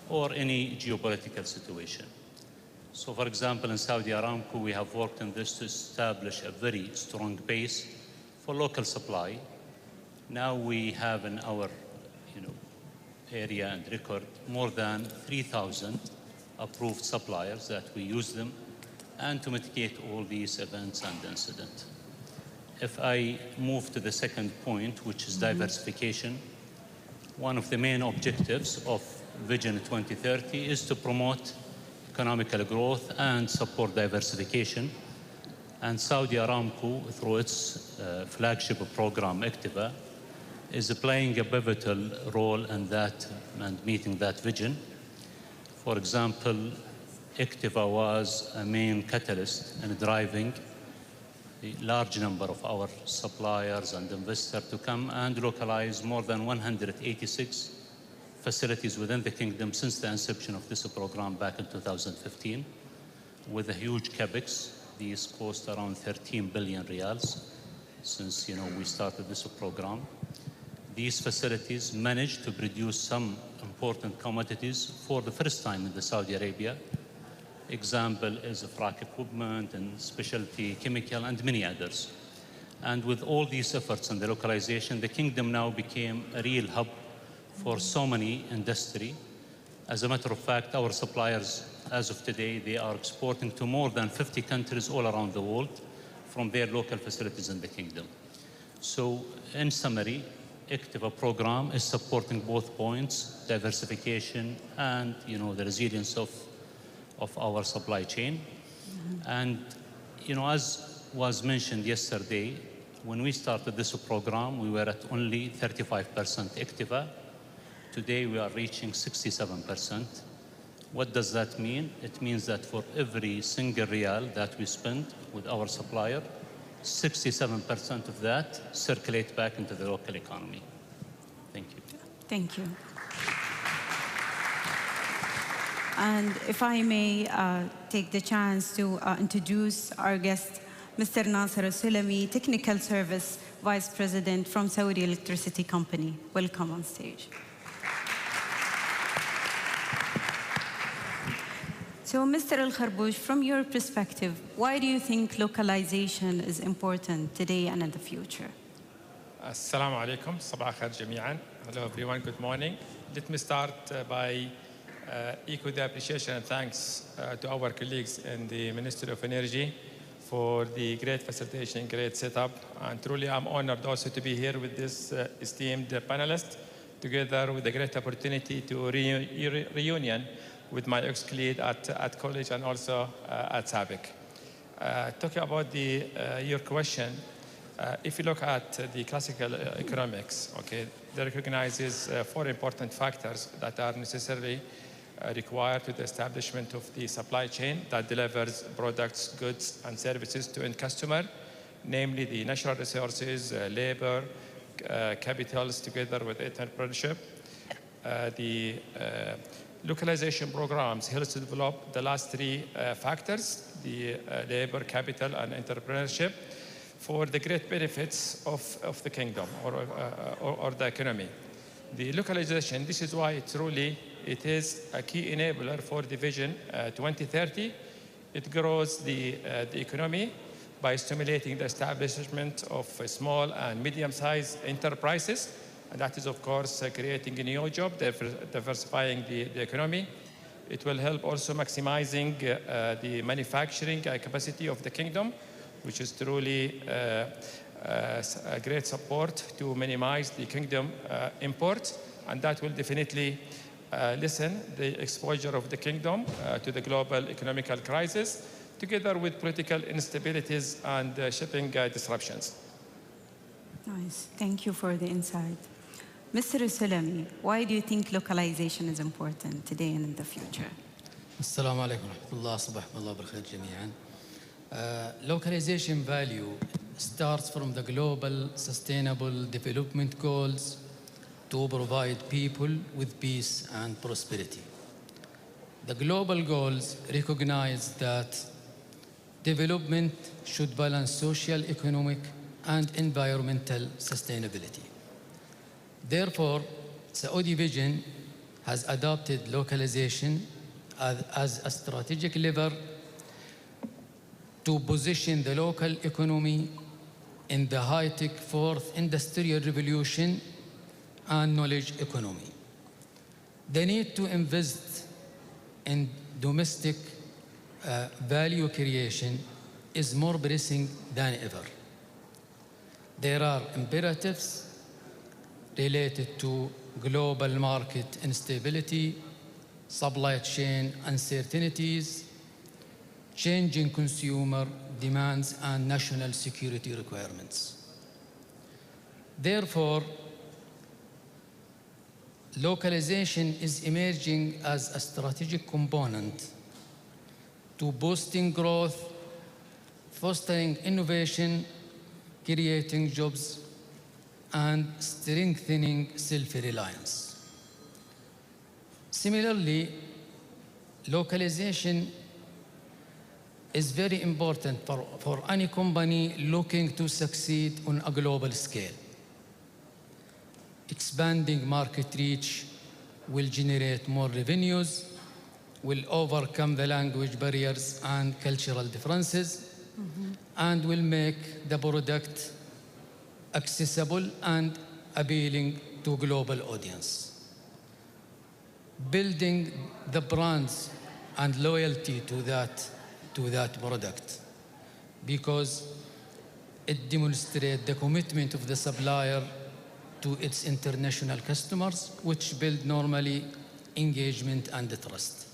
or any geopolitical situation. So for example, in Saudi Aramco, we have worked on this to establish a very strong base for local supply. Now we have in our area and record more than 3,000 approved suppliers that we use them and to mitigate all these events and incidents. If I move to the second point, which is diversification, one of the main objectives of Vision 2030 is to promote economical growth and support diversification. And Saudi Aramco, through its flagship program, ICTIVA, is playing a pivotal role in that and meeting that vision. For example, ICTIVA was a main catalyst in driving a large number of our suppliers and investors to come and localize more than 186 facilities within the kingdom since the inception of this program back in 2015, with a huge capex. These cost around 13 billion riyals since we started this program. These facilities managed to produce some important commodities for the first time in Saudi Arabia. Example is frac equipment and specialty chemical and many others. And with all these efforts and the localization, the kingdom now became a real hub for so many industry. As a matter of fact, our suppliers, as of today, they are exporting to more than 50 countries all around the world from their local facilities in the kingdom. So in summary, ICTIVA program is supporting both points, diversification and the resilience of our supply chain. And as was mentioned yesterday, when we started this program, we were at only 35% ICTIVA. Today we are reaching 67%. What does that mean? It means that for every single real that we spend with our supplier, 67% of that circulate back into the local economy. Thank you. Thank you. And if I may take the chance to introduce our guest, Mr. Nasser Sulami, Technical Service Vice President from Saudi Electricity Company. Welcome on stage. So, Mr. Al-Kharbouch, from your perspective, why do you think localization is important today and in the future? Assalamu alaikum, sabah khair jami'an. Hello everyone, good morning. Let me start by echo the appreciation and thanks to our colleagues in the Ministry of Energy for the great facilitation, great setup. And truly I'm honored also to be here with this esteemed panelist, together with a great opportunity to reunion with my ex-colleague at college and also at SABIC. Talking about your question, if you look at the classical economics, okay, they recognizes 4 important factors that are necessarily required to the establishment of the supply chain that delivers products, goods, and services to end customer, namely the natural resources, labor, capitals, together with entrepreneurship. The localization programs help to develop the last 3 factors, the labor, capital, and entrepreneurship, for the great benefits of the kingdom or the economy. The localization, this is why it is a key enabler for the Vision 2030. It grows the economy by stimulating the establishment of small and medium-sized enterprises. And that is, of course, creating a new job, diversifying the economy. It will help also maximizing the manufacturing capacity of the kingdom, which is truly a great support to minimize the kingdom imports. And that will definitely lessen the exposure of the kingdom to the global economical crisis, together with political instabilities and shipping disruptions. Nice. Thank you for the insight. Mr. Sulami, why do you think localization is important today and in the future? Assalamu alaikum wa rahmatullah, sabah Allah barakatuh jami'an. Localization value starts from the global sustainable development goals to provide people with peace and prosperity. The global goals recognize that development should balance social, economic, and environmental sustainability. Therefore, Saudi Vision has adopted localization as a strategic lever to position the local economy in the high-tech 4th industrial revolution and knowledge economy. The need to invest in domestic value creation is more pressing than ever. There are imperatives related to global market instability, supply chain uncertainties, changing consumer demands, and national security requirements. Therefore, localization is emerging as a strategic component to boosting growth, fostering innovation, creating jobs, and strengthening self-reliance. Similarly, localization is very important for any company looking to succeed on a global scale. Expanding market reach will generate more revenues, will overcome the language barriers and cultural differences, and will make the product accessible and appealing to global audience. Building the brands and loyalty to that product, because it demonstrates the commitment of the supplier to its international customers, which build normally engagement and trust.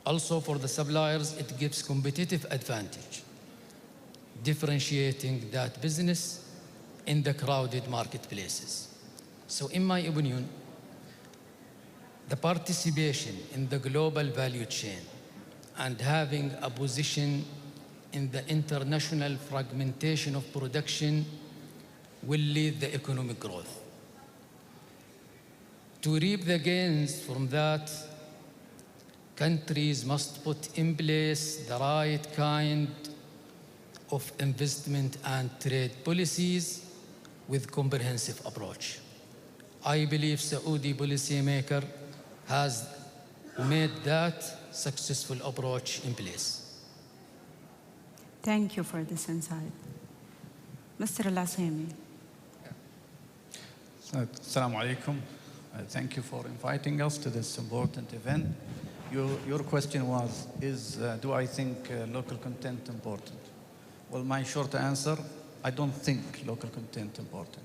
Also for the suppliers, it gives competitive advantage, differentiating that business in the crowded marketplaces. So in my opinion, the participation in the global value chain and having a position in the international fragmentation of production will lead the economic growth. To reap the gains from that, countries must put in place the right kind of investment and trade policies with comprehensive approach. I believe Saudi policymaker has made that successful approach in place. Thank you for this insight. Mr. Al-Asimi. Assalamu alaikum. Thank you for inviting us to this important event. Your question was, do I think local content important? Well, my short answer, I don't think local content important.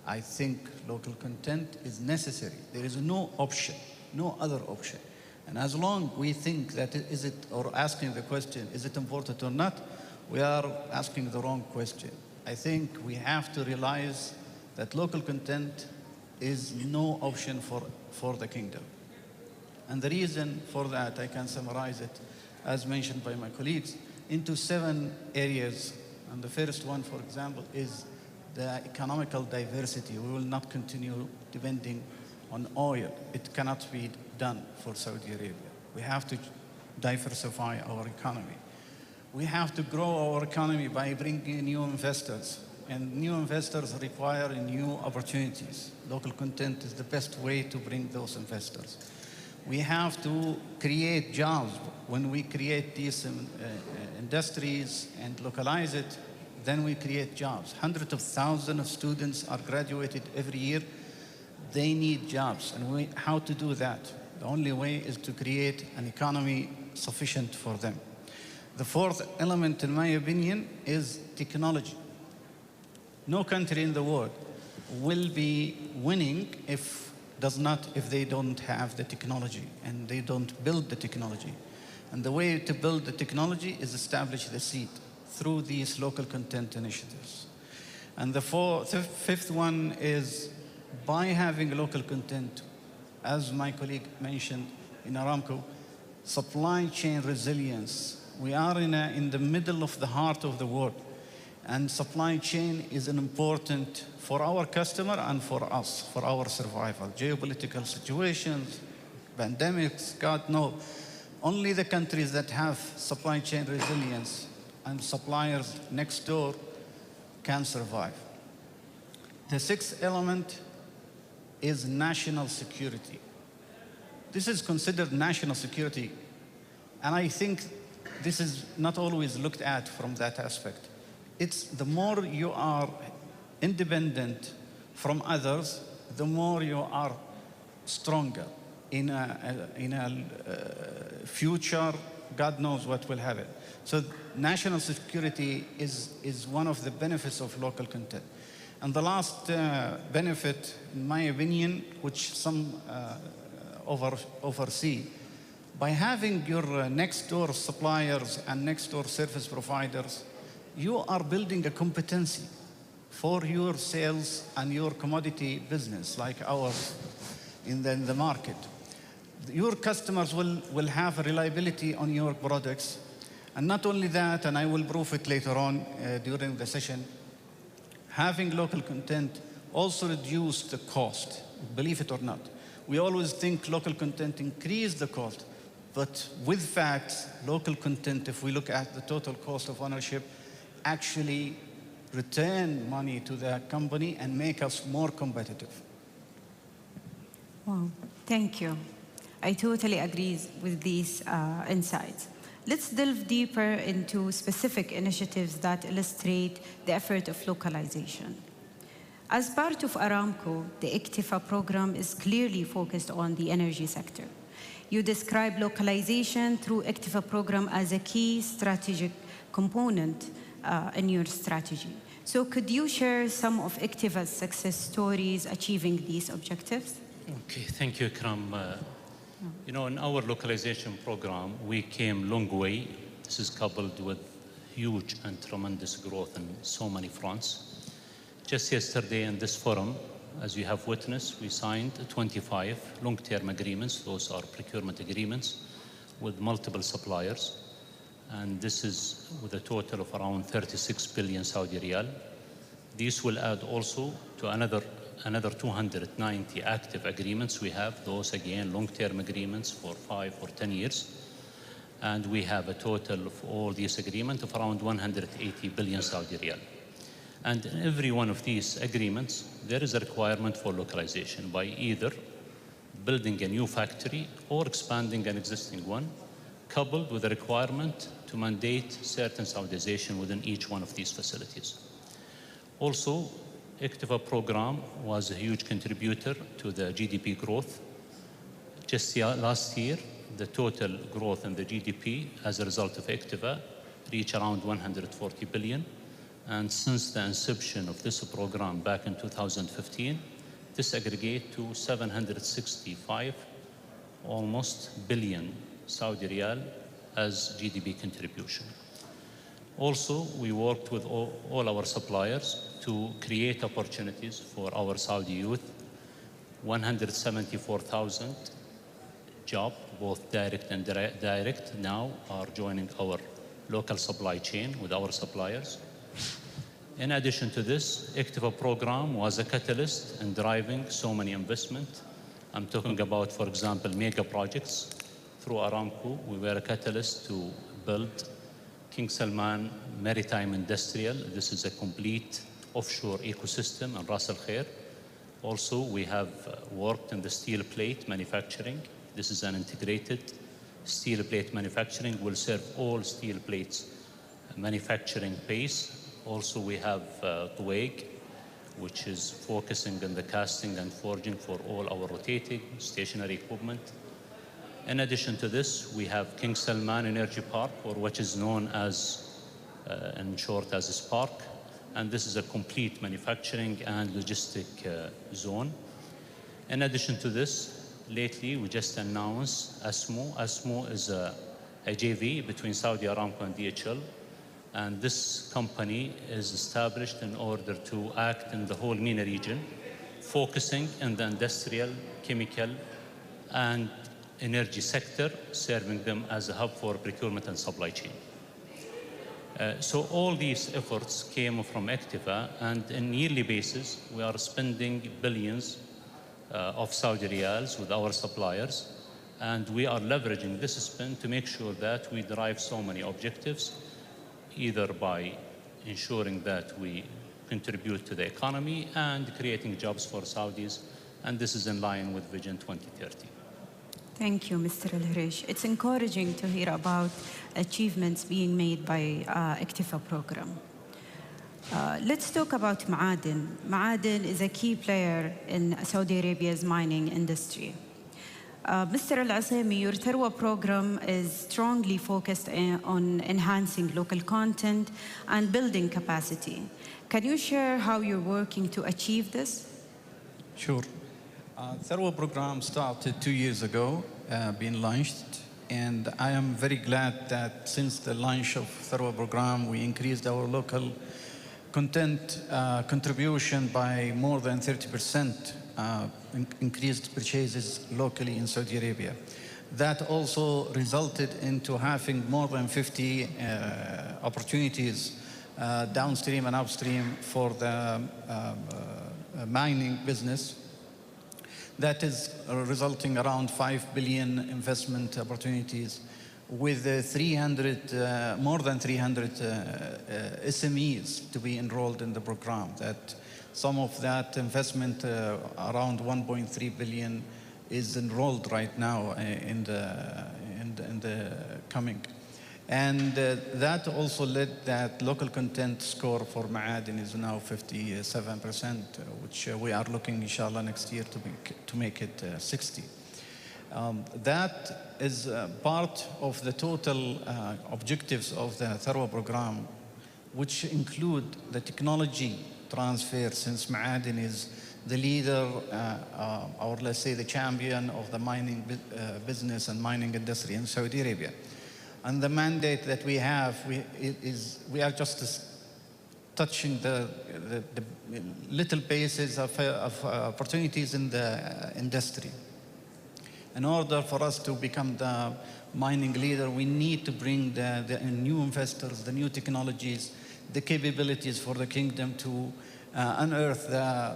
I think local content is necessary. There is no option, no other option. And as long we think that or asking the question, is it important or not, we are asking the wrong question. I think we have to realize that local content is no option for the kingdom. And the reason for that, I can summarize it, as mentioned by my colleagues, into 7 areas. And the first one, for example, is the economical diversity. We will not continue depending on oil. It cannot be done for Saudi Arabia. We have to diversify our economy. We have to grow our economy by bringing new investors. And new investors require new opportunities. Local content is the best way to bring those investors. We have to create jobs. When we create these industries and localize it, then we create jobs. Hundreds of thousands of students are graduated every year. They need jobs. And how to do that? The only way is to create an economy sufficient for them. The fourth element, in my opinion, is technology. No country in the world will be winning if they don't have the technology and they don't build the technology. And the way to build the technology is establish the seed through these local content initiatives. And the fifth one is by having local content, as my colleague mentioned in Aramco, supply chain resilience. We are in the middle of the heart of the world. And supply chain is important for our customer and for us, for our survival. Geopolitical situations, pandemics, God knows. Only the countries that have supply chain resilience and suppliers next door can survive. The sixth element is national security. This is considered national security, and I think this is not always looked at from that aspect. It's the more you are independent from others, the more you are stronger in a future. God knows what will happen. So national security is one of the benefits of local content. And the last benefit, in my opinion, which some oversee, by having your next door suppliers and next door service providers, you are building a competency for your sales and your commodity business like ours in the market. Your customers will have a reliability on your products. And not only that, and I will prove it later on during the session, having local content also reduce the cost, believe it or not. We always think local content increase the cost, but with facts, local content, if we look at the total cost of ownership, actually return money to the company and make us more competitive. Wow, thank you. I totally agree with these insights. Let's delve deeper into specific initiatives that illustrate the effort of localization. As part of Aramco, the ICTIFA program is clearly focused on the energy sector. You describe localization through ICTIFA program as a key strategic component in your strategy. So could you share some of ICTIFA's success stories achieving these objectives? Okay, thank you, Ikram. You know, in our localization program, we came a long way. This is coupled with huge and tremendous growth in so many fronts. Just yesterday in this forum, as you have witnessed, we signed 25 long-term agreements. Those are procurement agreements with multiple suppliers. And this is with a total of around 36 billion Saudi riyal. These will add also to another 290 active agreements we have. Those, again, long-term agreements for 5 or 10 years. And we have a total of all these agreements of around 180 billion Saudi riyal. And in every one of these agreements, there is a requirement for localization by either building a new factory or expanding an existing one, coupled with a requirement to mandate certain Saudization within each one of these facilities. Also, ICTIFA program was a huge contributor to the GDP growth. Just last year, the total growth in the GDP as a result of ICTIFA reached around 140 billion. And since the inception of this program back in 2015, this aggregates to 765 almost billion Saudi riyal as GDP contribution. Also, we worked with all our suppliers to create opportunities for our Saudi youth. 174,000 jobs, both direct and indirect, now are joining our local supply chain with our suppliers. In addition to this, ICTIFA program was a catalyst in driving so many investment. I'm talking about, for example, mega projects. Through Aramco, we were a catalyst to build King Salman Maritime Industrial. This is a complete offshore ecosystem in Ras Al Khair. Also, we have worked in the steel plate manufacturing. This is an integrated steel plate manufacturing, will serve all steel plates manufacturing base. Also, we have Tuweg, which is focusing on the casting and forging for all our rotating stationary equipment. In addition to this, we have King Salman Energy Park, or what is known as, in short, as Spark. And this is a complete manufacturing and logistic zone. In addition to this, lately we just announced ASMO. ASMO is a JV between Saudi Aramco and DHL. And this company is established in order to act in the whole MENA region, focusing in the industrial, chemical, and energy sector, serving them as a hub for procurement and supply chain. So all these efforts came from ICTIFA, and on a yearly basis, we are spending billions of Saudi riyals with our suppliers, and we are leveraging this spend to make sure that we derive so many objectives, either by ensuring that we contribute to the economy and creating jobs for Saudis, and this is in line with Vision 2030. Thank you, Mr. Al-Harish. It's encouraging to hear about achievements being made by ICTIFA program. Let's talk about Ma'aden. Ma'aden is a key player in Saudi Arabia's mining industry. Mr. Al-Asami, your Tharwa program is strongly focused on enhancing local content and building capacity. Can you share how you're working to achieve this? Sure. Tharwa program started 2 years ago, being launched, and I am very glad that since the launch of Tharwa program, we increased our local content contribution by more than 30%, increased purchases locally in Saudi Arabia. That also resulted into having more than 50 opportunities downstream and upstream for the mining business. That is resulting around 5 billion investment opportunities with more than 300 SMEs to be enrolled in the program. That some of that investment, around 1.3 billion, is enrolled right now in the coming. And that also led that local content score for Ma'adin is now 57%, which we are looking, inshallah, next year to make it 60. That is part of the total objectives of the Tharwa program, which include the technology transfer, since Ma'adin is the leader, or let's say the champion of the mining business and mining industry in Saudi Arabia. And the mandate that we have, we are just touching the little bases of opportunities in the industry. In order for us to become the mining leader, we need to bring the new investors, the new technologies, the capabilities for the kingdom to unearth the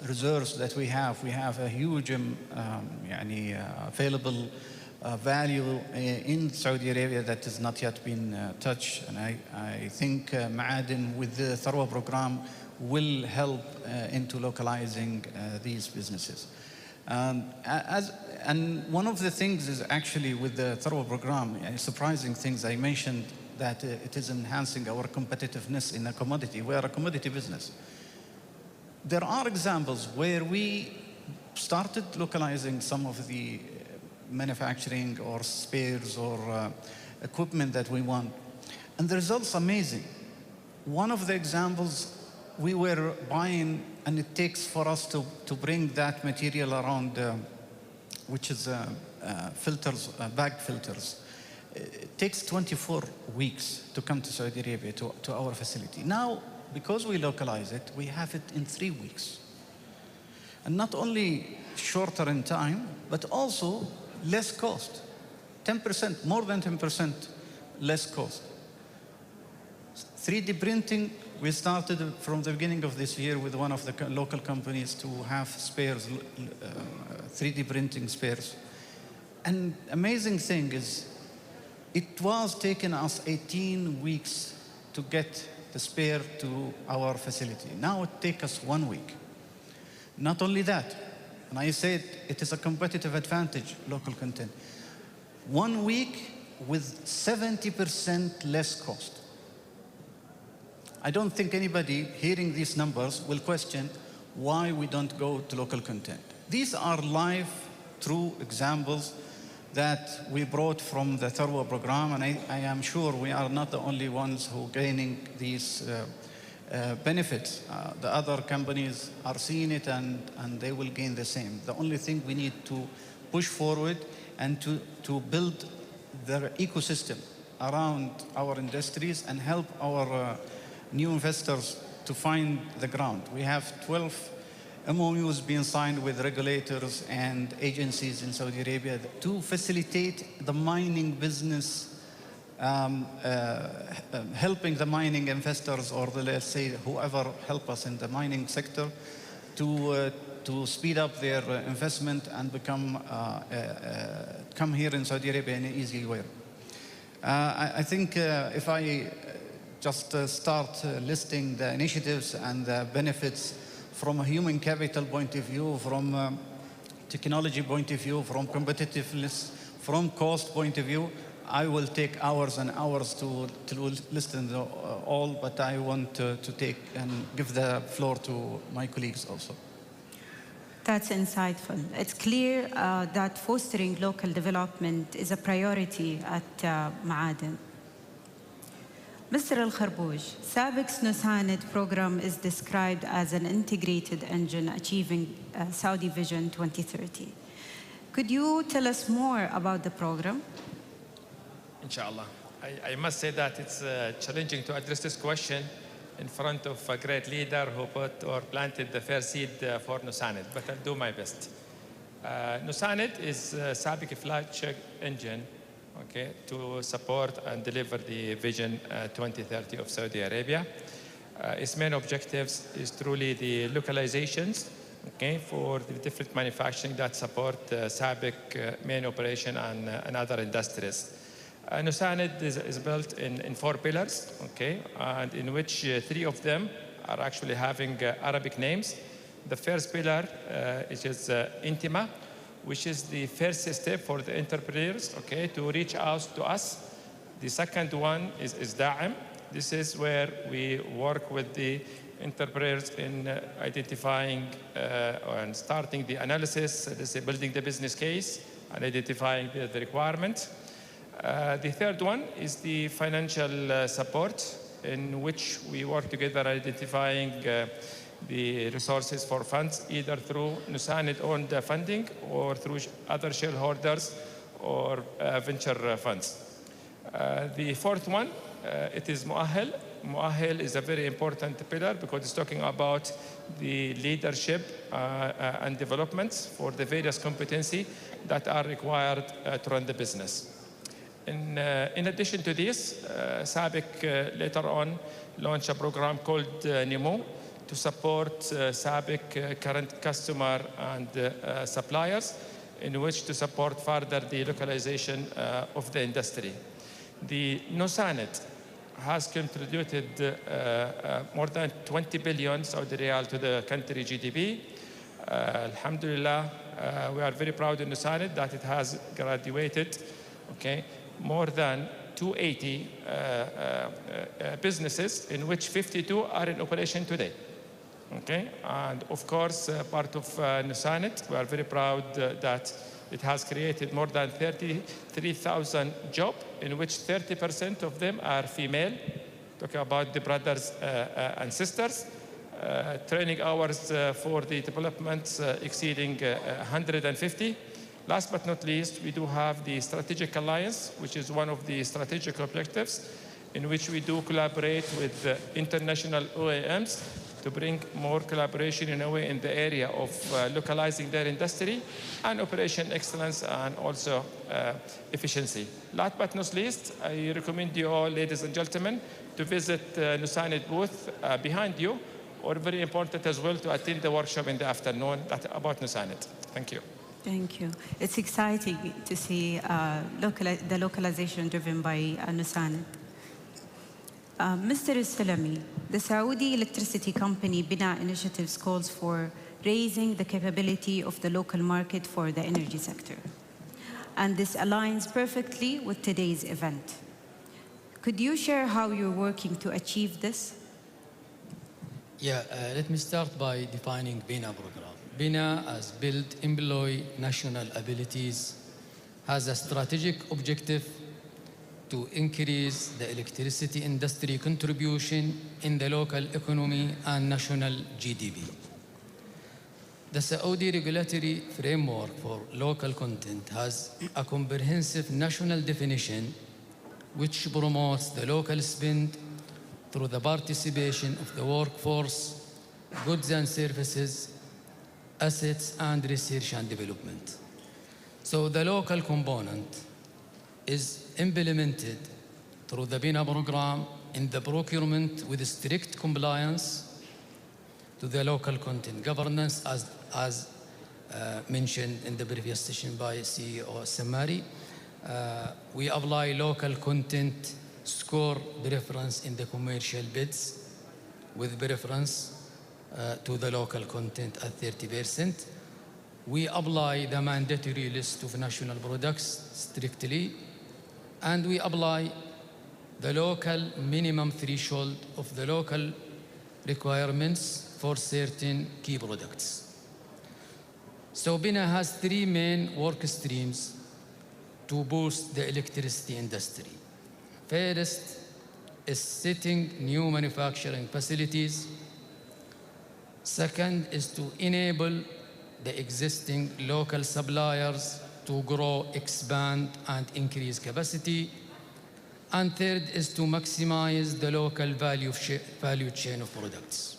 reserves that we have. We have a huge available value in Saudi Arabia that has not yet been touched. And I think Ma'adin with the Tharwa program will help into localizing these businesses. And one of the things is actually with the Tharwa program, surprising things I mentioned, that it is enhancing our competitiveness in a commodity. We are a commodity business. There are examples where we started localizing some of the manufacturing or spares or equipment that we want, and the results amazing. One of the examples, we were buying, and it takes for us to bring that material around, which is filters, bagged filters. It takes 24 weeks to come to Saudi Arabia, to our facility. Now, because we localize it, we have it in 3 weeks. And not only shorter in time, but also less cost. 10%, more than 10% less cost. 3D printing, we started from the beginning of this year with one of the local companies to have spares, 3D printing spares. And amazing thing is, it was taking us 18 weeks to get the spare to our facility. Now it takes us 1 week. Not only that, and I said it is a competitive advantage, local content. 1 week with 70% less cost. I don't think anybody hearing these numbers will question why we don't go to local content. These are live, true examples that we brought from the Tharwa program, and I am sure we are not the only ones who are gaining these benefits. The other companies are seeing it, and they will gain the same. The only thing we need to push forward and to build their ecosystem around our industries and help our new investors to find the ground. We have 12 MOUs being signed with regulators and agencies in Saudi Arabia to facilitate the mining business, helping the mining investors, or let's say whoever help us in the mining sector to speed up their investment and come here in Saudi Arabia in an easy way. I think if I just start listing the initiatives and the benefits from a human capital point of view, from a technology point of view, from competitiveness, from cost point of view, I will take hours and hours to list them all, but I want to take and give the floor to my colleagues also. That's insightful. It's clear that fostering local development is a priority at Ma'aden. Mr. Al-Kharbouj, SABIC's Nusanid program is described as an integrated engine achieving Saudi Vision 2030. Could you tell us more about the program? Inshallah. I must say that it's challenging to address this question in front of a great leader who put or planted the first seed for Nusanid, but I'll do my best. Nusanid is SABIC flagship engine, okay, to support and deliver the Vision 2030 of Saudi Arabia. Its main objectives is truly the localizations, okay, for the different manufacturing that support SABIC main operation and other industries. Nusanid is built in 4 pillars, okay, and in which 3 of them are actually having Arabic names. The first pillar is Intima, which is the first step for the entrepreneurs, okay, to reach out to us. The second one is Da'im. This is where we work with the entrepreneurs in identifying and starting the analysis, building the business case, and identifying the requirements. The third one is the financial support, in which we work together identifying the resources for funds, either through Nusanid-owned funding or through other shareholders or venture funds. The fourth one, it is Mu'ahil. Mu'ahil is a very important pillar because it's talking about the leadership and developments for the various competencies that are required to run the business. In addition to this, SABIC later on launched a program called NEMO to support SABIC current customer and suppliers, in which to support further the localization of the industry. The Nusanid has contributed more than 20 billion Saudi riyal to the country GDP. Alhamdulillah, we are very proud in Nusanid that it has graduated, okay, more than 280 businesses, in which 52 are in operation today. Okay, and of course, part of Nusanid, we are very proud that it has created more than 33,000 jobs, in which 30% of them are female. Talking about the brothers and sisters. Training hours for the developments exceeding 150. Last but not least, we do have the strategic alliance, which is one of the strategic objectives, in which we do collaborate with international OEMs to bring more collaboration in a way in the area of localizing their industry and operation excellence and also efficiency. Last but not least, I recommend you all, ladies and gentlemen, to visit Nusanid booth behind you, or very important as well to attend the workshop in the afternoon about Nusanid. Thank you. Thank you. It's exciting to see the localization driven by Nusanid. Mr. Salami, the Saudi electricity company Bina Initiatives calls for raising the capability of the local market for the energy sector. And this aligns perfectly with today's event. Could you share how you're working to achieve this? Yeah, let me start by defining Bina program. Bina, as build, employ national abilities, has a strategic objective to increase the electricity industry contribution in the local economy and national GDP. The Saudi regulatory framework for local content has a comprehensive national definition which promotes the local spend through the participation of the workforce, goods and services, assets, and research and development. So the local component is implemented through the Bina program in the procurement with strict compliance to the local content governance as mentioned in the previous session by CEO Samari. We apply local content score preference in the commercial bids with preference to the local content at 30%. We apply the mandatory list of national products strictly, and we apply the local minimum threshold of the local requirements for certain key products. So BINA has three main work streams to boost the electricity industry. First is setting new manufacturing facilities. Second is to enable the existing local suppliers to grow, expand, and increase capacity. And third is to maximize the local value chain of products.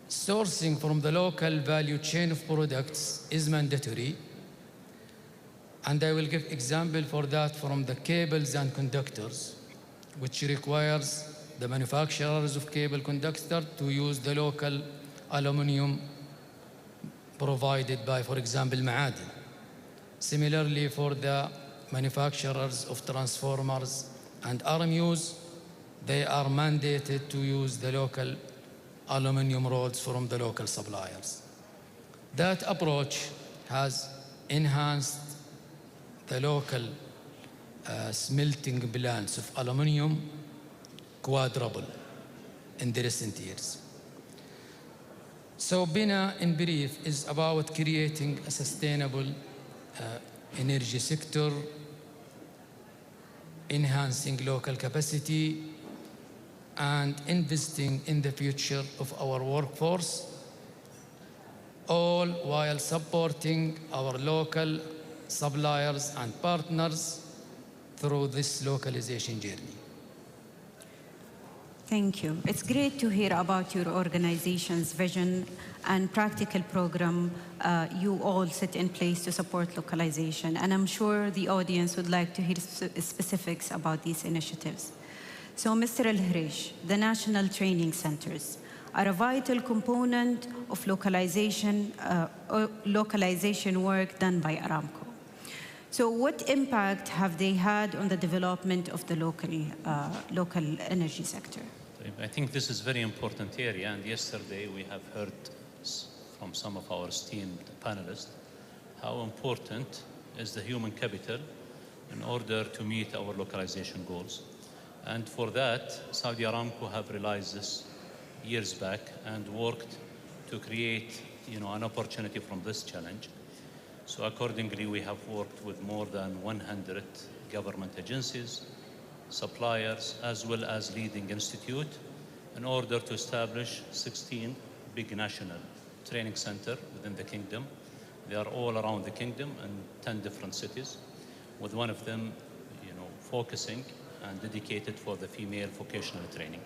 Sourcing from the local value chain of products is mandatory, and I will give example for that from the cables and conductors, which requires the manufacturers of cable conductor to use the local aluminum provided by, for example, Ma'adin. Similarly, for the manufacturers of transformers and RMUs, they are mandated to use the local aluminum rods from the local suppliers. That approach has enhanced the local smelting plants of aluminum quadruple in the recent years. So BINA, in brief, is about creating a sustainable energy sector, enhancing local capacity, and investing in the future of our workforce, all while supporting our local suppliers and partners through this localization journey. Thank you. It's great to hear about your organization's vision and practical program you all set in place to support localization. And I'm sure the audience would like to hear specifics about these initiatives. So, Mr. Al-Harish, the national training centers are a vital component of localization work done by Aramco. So what impact have they had on the development of the local energy sector? I think this is a very important area, and yesterday we have heard from some of our esteemed panelists how important is the human capital in order to meet our localization goals. And for that, Saudi Aramco have realized this years back and worked to create an opportunity from this challenge. So accordingly, we have worked with more than 100 government agencies, suppliers, as well as leading institute in order to establish 16 big national training centers within the kingdom. They are all around the kingdom in 10 different cities, with one of them focusing and dedicated for the female vocational training.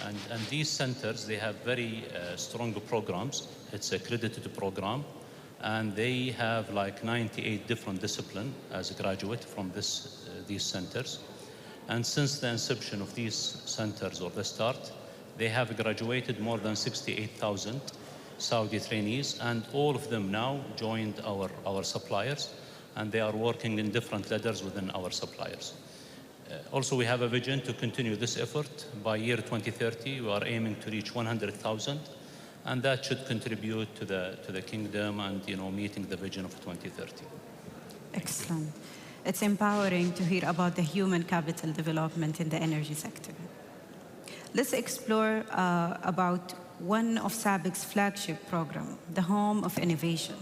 And these centers, they have very strong programs. It's a accredited program, and they have like 98 different disciplines as a graduate from these centers. And since the inception of these centers, or the start, they have graduated more than 68,000 Saudi trainees, and all of them now joined our suppliers, and they are working in different ladders within our suppliers. Also, we have a vision to continue this effort. By year 2030, we are aiming to reach 100,000, and that should contribute to the kingdom and meeting the vision of 2030. Excellent. It's empowering to hear about the human capital development in the energy sector. Let's explore about one of SABIC's flagship program, the Home of Innovation.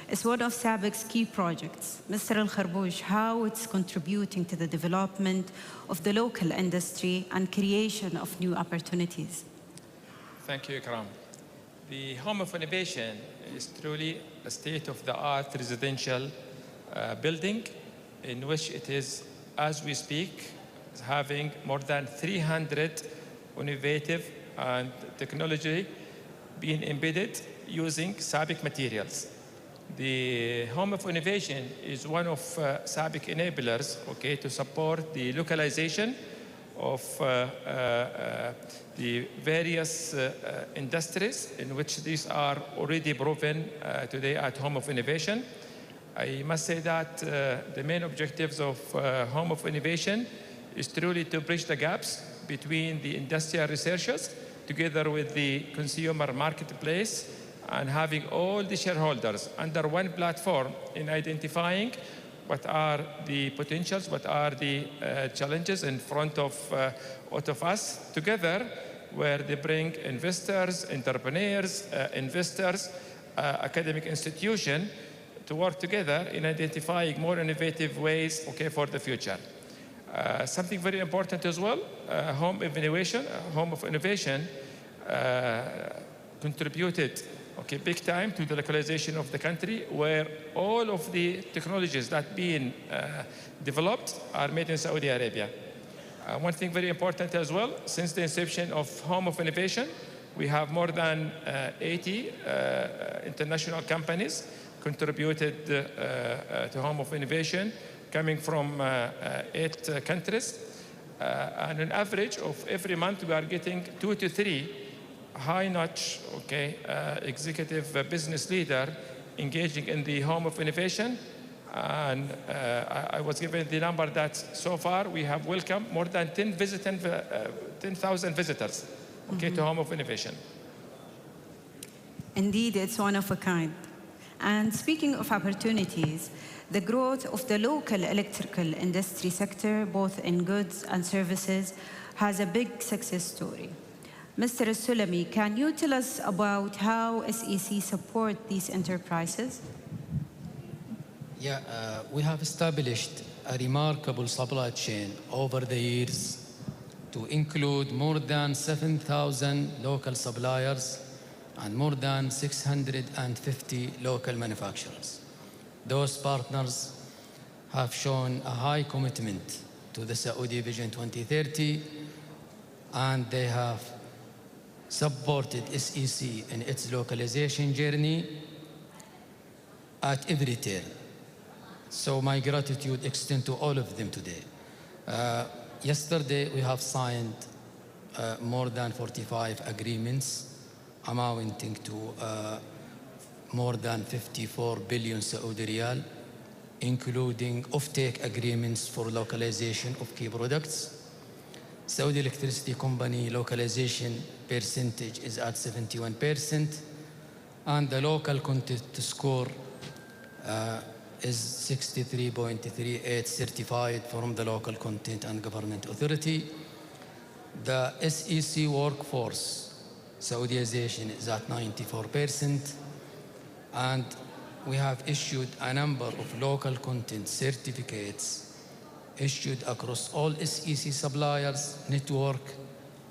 It's one of SABIC's key projects. Mr. Al-Kharbouch, how it's contributing to the development of the local industry and creation of new opportunities. Thank you, Ikram. The Home of Innovation is truly a state-of-the-art residential building in which it is, as we speak, having more than 300 innovative and technology being embedded using SABIC materials. The Home of Innovation is one of SABIC enablers, to support the localization of the various industries in which these are already proven today at Home of Innovation. I must say that the main objectives of Home of Innovation is truly to bridge the gaps between the industrial researchers together with the consumer marketplace, and having all the shareholders under one platform in identifying what are the potentials, what are the challenges in front of all of us together, where they bring investors, entrepreneurs, investors, academic institution to work together in identifying more innovative ways, okay, for the future. Something very important as well, Home of Innovation contributed, okay, big time to the localization of the country, where all of the technologies that been developed are made in Saudi Arabia. One thing very important as well, since the inception of Home of Innovation, we have more than 80 international companies contributed to Home of Innovation, coming from 8 countries. And an average of every month, we are getting 2 to 3 high-notch, okay, executive business leader engaging in the Home of Innovation. And I was given the number that so far we have welcomed more than 10,000 visitors, okay, to Home of Innovation. Indeed, it's one of a kind. And speaking of opportunities, the growth of the local electrical industry sector, both in goods and services, has a big success story. Mr. Sulami, can you tell us about how SEC support these enterprises? Yeah, we have established a remarkable supply chain over the years to include more than 7,000 local suppliers and more than 650 local manufacturers. Those partners have shown a high commitment to the Saudi Vision 2030, and they have supported SEC in its localization journey at every turn. So my gratitude extends to all of them today. Yesterday, we have signed more than 45 agreements amounting to more than 54 billion Saudi riyal, including offtake agreements for localization of key products. Saudi Electricity Company localization percentage is at 71%, and the local content score is 63.38 certified from the Local Content and Government Authority. The SEC workforce Saudiization is at 94%, and we have issued a number of local content certificates issued across all SEC suppliers network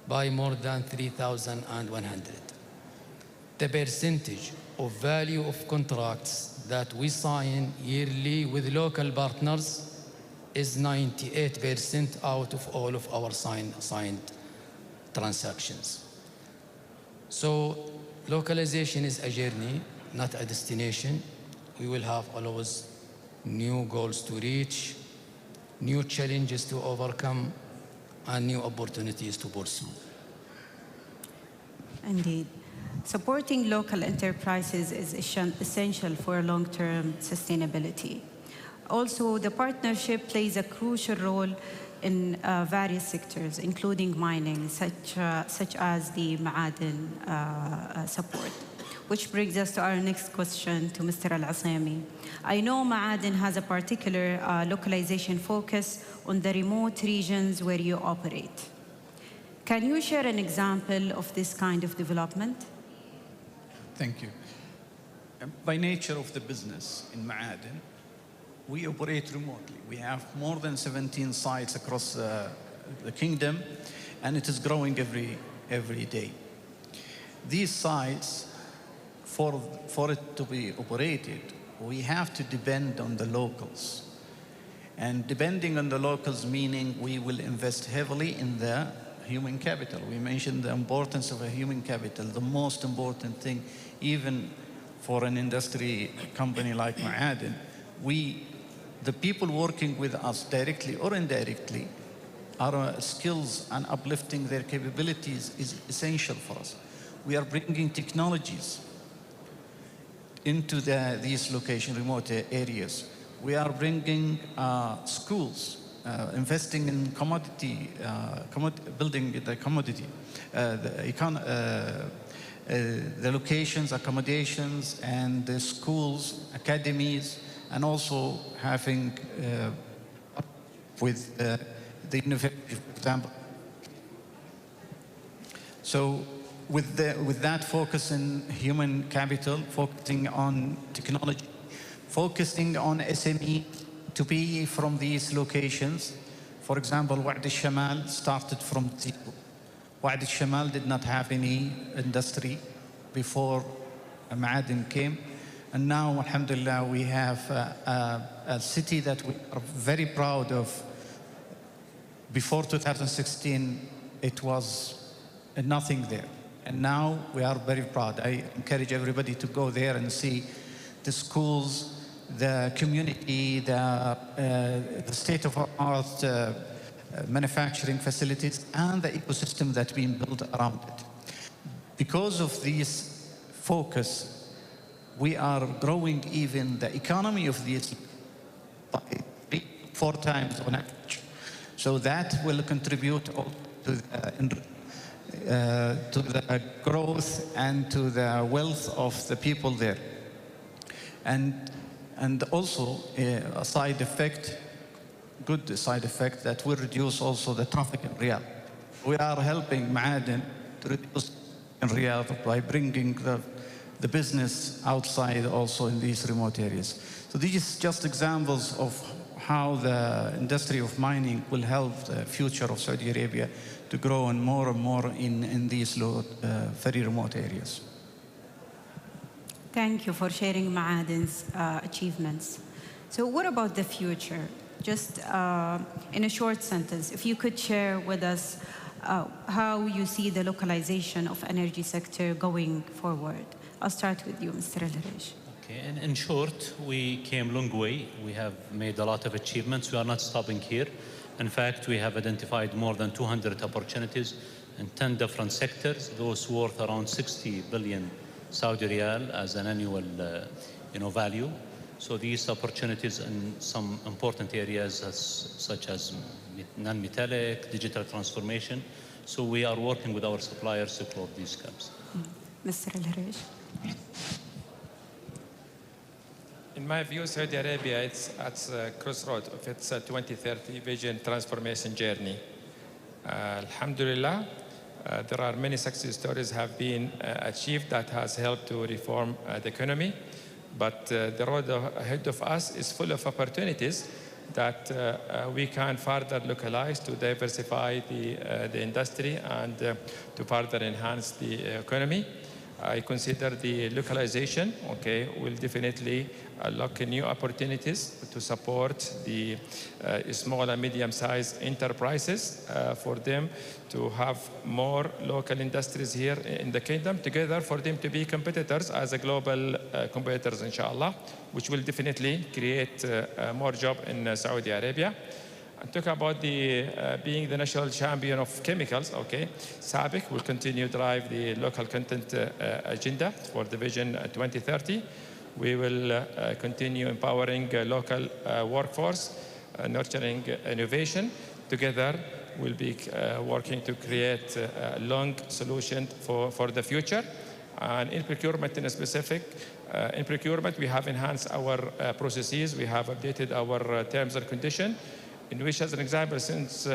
by more than 3,100. The percentage of value of contracts that we sign yearly with local partners is 98% out of all of our signed transactions. So localization is a journey, not a destination. We will have always new goals to reach, new challenges to overcome, and new opportunities to pursue. Indeed. Supporting local enterprises is essential for long-term sustainability. Also, the partnership plays a crucial role in various sectors, including mining, such as the Ma'aden support. Which brings us to our next question to Mr. Al-Asami. I know Ma'aden has a particular localization focus on the remote regions where you operate. Can you share an example of this kind of development? Thank you. By nature of the business in Ma'aden, we operate remotely. We have more than 17 sites across the kingdom, and it is growing every day. These sites, for it to be operated, we have to depend on the locals. And depending on the locals, meaning we will invest heavily in the human capital. We mentioned the importance of a human capital, the most important thing, even for an industry company like Ma'aden. The people working with us directly or indirectly, our skills and uplifting their capabilities is essential for us. We are bringing technologies into these remote areas. We are bringing schools, investing in building the commodity, the locations, accommodations, and the schools, academies, and also having with the university, for example. So with that focus in human capital, focusing on technology, focusing on SME to be from these locations. For example, Wa'ad al-Shamal started from zero. Wa'ad al-Shamal did not have any industry before Ma'aden came. And now, alhamdulillah, we have a city that we are very proud of. Before 2016, it was nothing there. And now we are very proud. I encourage everybody to go there and see the schools, the community, the state-of-the-art manufacturing facilities, and the ecosystem that's been built around it. Because of this focus, we are growing even the economy of this by 3-4 times on average. So that will contribute to the growth and to the wealth of the people there. And also a side effect, good side effect, that will reduce also the traffic in Riyadh. We are helping Ma'aden to reduce in Riyadh by bringing the business outside also in these remote areas. So these are just examples of how the industry of mining will help the future of Saudi Arabia to grow and more in these very remote areas. Thank you for sharing Ma'aden's achievements. So what about the future? Just in a short sentence, if you could share with us how you see the localization of energy sector going forward. I'll start with you, Mr. Al-Harish. Okay, in short, we came a long way. We have made a lot of achievements. We are not stopping here. In fact, we have identified more than 200 opportunities in 10 different sectors, those worth around 60 billion Saudi Riyal as an annual value. So these opportunities in some important areas such as non-metallic, digital transformation. So we are working with our suppliers to close these gaps. Mr. Al-Harish. In my view, Saudi Arabia is at the crossroad of its 2030 vision transformation journey. Alhamdulillah, there are many success stories have been achieved that has helped to reform the economy. But the road ahead of us is full of opportunities that we can further localize to diversify the industry and to further enhance the economy. I consider the localization, will definitely unlock new opportunities to support the small and medium-sized enterprises for them to have more local industries here in the kingdom, together for them to be competitors as a global competitors, inshallah, which will definitely create more jobs in Saudi Arabia. And talk about being the national champion of chemicals, SABIC will continue to drive the local content agenda for the Vision 2030. We will continue empowering local workforce, nurturing innovation. Together, we'll be working to create a long solution for the future. And in procurement, in specific, we have enhanced our processes. We have updated our terms and conditions, in which, as an example, since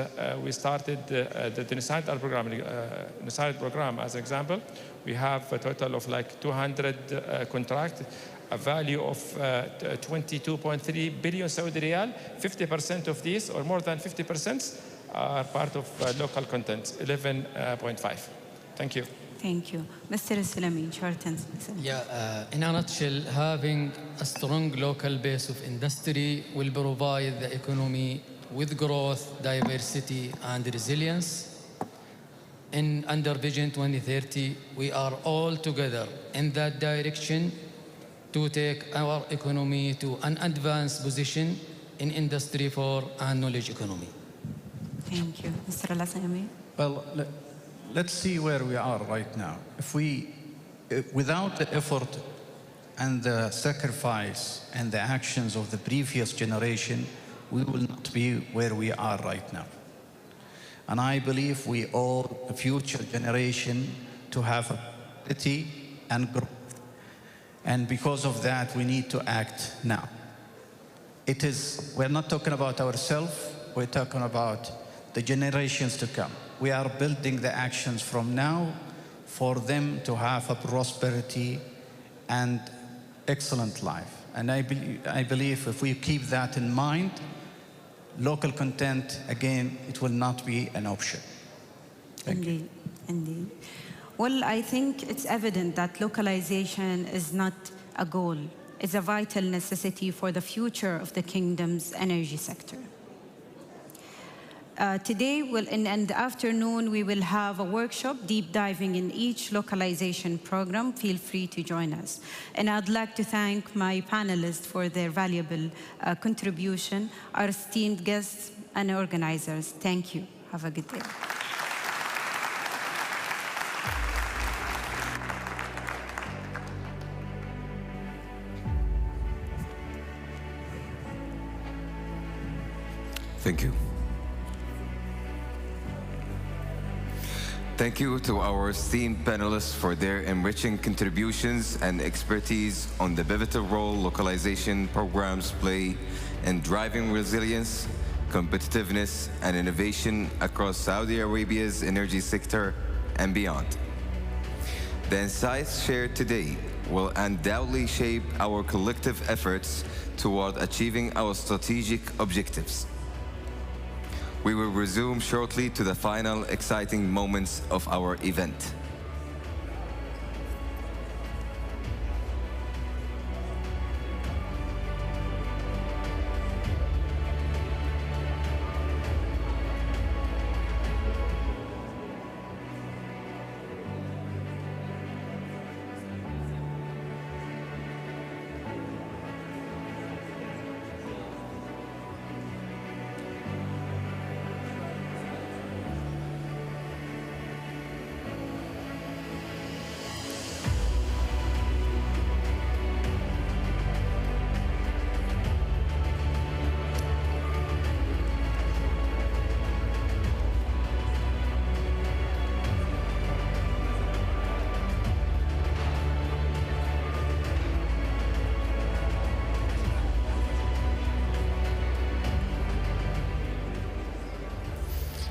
we started the NISAID program, as an example, we have a total of like 200 contracts, a value of 22.3 billion Saudi Riyal. 50% of these, or more than 50%, are part of local content, 11.5. Thank you. Thank you. Mr. Salami, short and in a nutshell, having a strong local base of industry will provide the economy with growth, diversity, and resilience. Under Vision 2030, we are all together in that direction to take our economy to an advanced position in Industry 4 and knowledge economy. Thank you. Mr. Al-Asami. Well, let's see where we are right now. Without the effort and the sacrifice and the actions of the previous generation, we will not be where we are right now. And I believe we owe the future generation to have ability and growth. And because of that, we need to act now. We're not talking about ourselves, we're talking about the generations to come. We are building the actions from now for them to have a prosperity and excellent life. And I believe if we keep that in mind, local content, again, it will not be an option. Indeed, indeed. Well, I think it's evident that localization is not a goal. It's a vital necessity for the future of the kingdom's energy sector. Today, in the afternoon, we will have a workshop deep diving in each localization program. Feel free to join us. And I'd like to thank my panelists for their valuable contribution, our esteemed guests and organizers. Thank you. Have a good day. Thank you. Thank you to our esteemed panelists for their enriching contributions and expertise on the pivotal role localization programs play in driving resilience, competitiveness, and innovation across Saudi Arabia's energy sector and beyond. The insights shared today will undoubtedly shape our collective efforts toward achieving our strategic objectives. We will resume shortly to the final exciting moments of our event.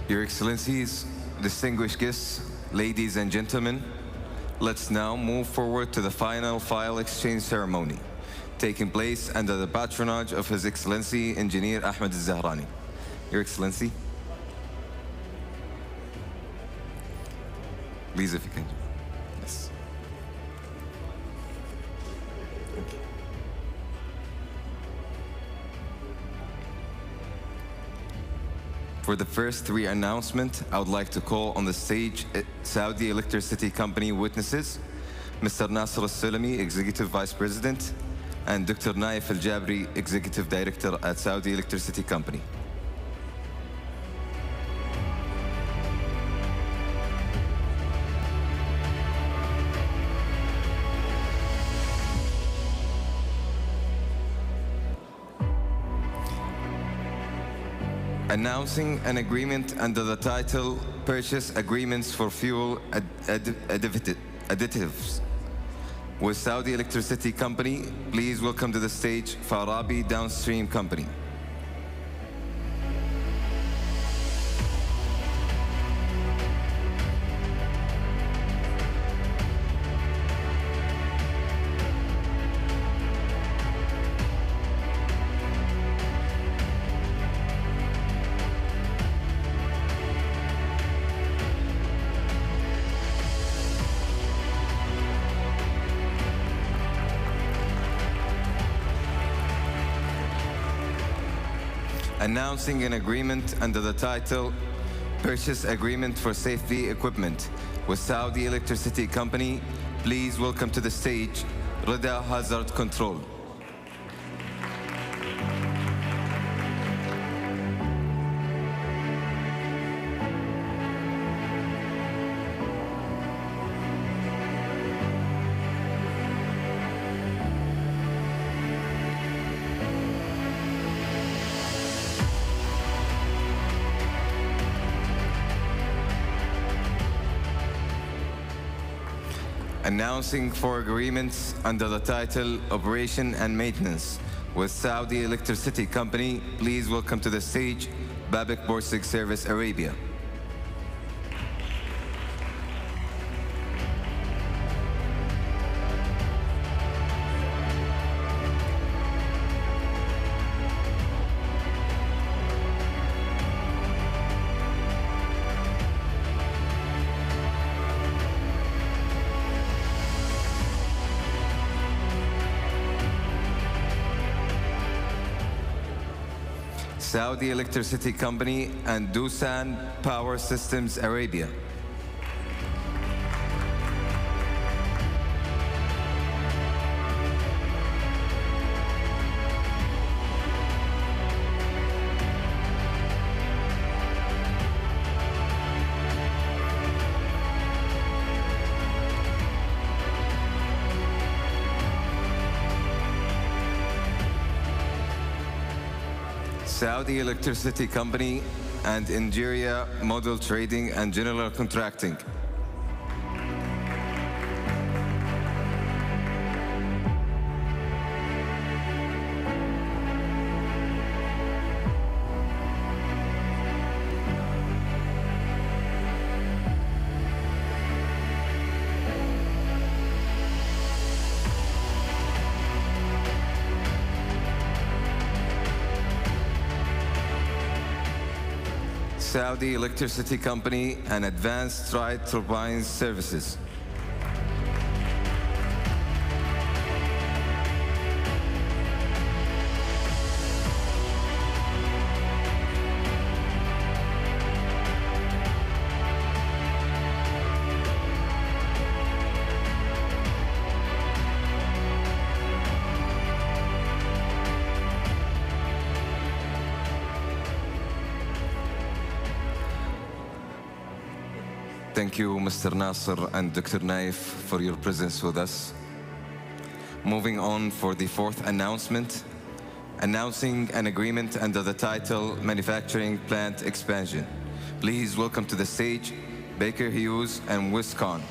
Your Excellencies, distinguished guests, ladies and gentlemen, let's now move forward to the final file exchange ceremony, taking place under the patronage of His Excellency Engineer Ahmed Al-Zahrani. Your Excellency, please if you can. Yes. For the first three announcements, I would like to call on the stage Saudi Electricity Company witnesses, Mr. Nasser Al-Sulami, Executive Vice President, and Dr. Naif Al-Jabri, Executive Director at Saudi Electricity Company. Announcing an agreement under the title Purchase Agreements for Fuel Additives with Saudi Electricity Company. Please welcome to the stage Farabi Downstream Company. Announcing an agreement under the title Purchase Agreement for Safety Equipment with Saudi Electricity Company. Please welcome to the stage Rida Hazard Control. Announcing four agreements under the title Operation and Maintenance with Saudi Electricity Company. Please welcome to the stage Babak Borsig Service Arabia. Saudi Electricity Company and Doosan Power Systems Arabia. Saudi Electricity Company and Ingeria Model Trading and General Contracting. Saudi Electricity Company and Advanced Stride Turbines Services. Thank you, Mr. Nasser and Dr. Naif, for your presence with us. Moving on for the fourth announcement, announcing an agreement under the title Manufacturing Plant Expansion. Please welcome to the stage Baker Hughes and Wisconsin.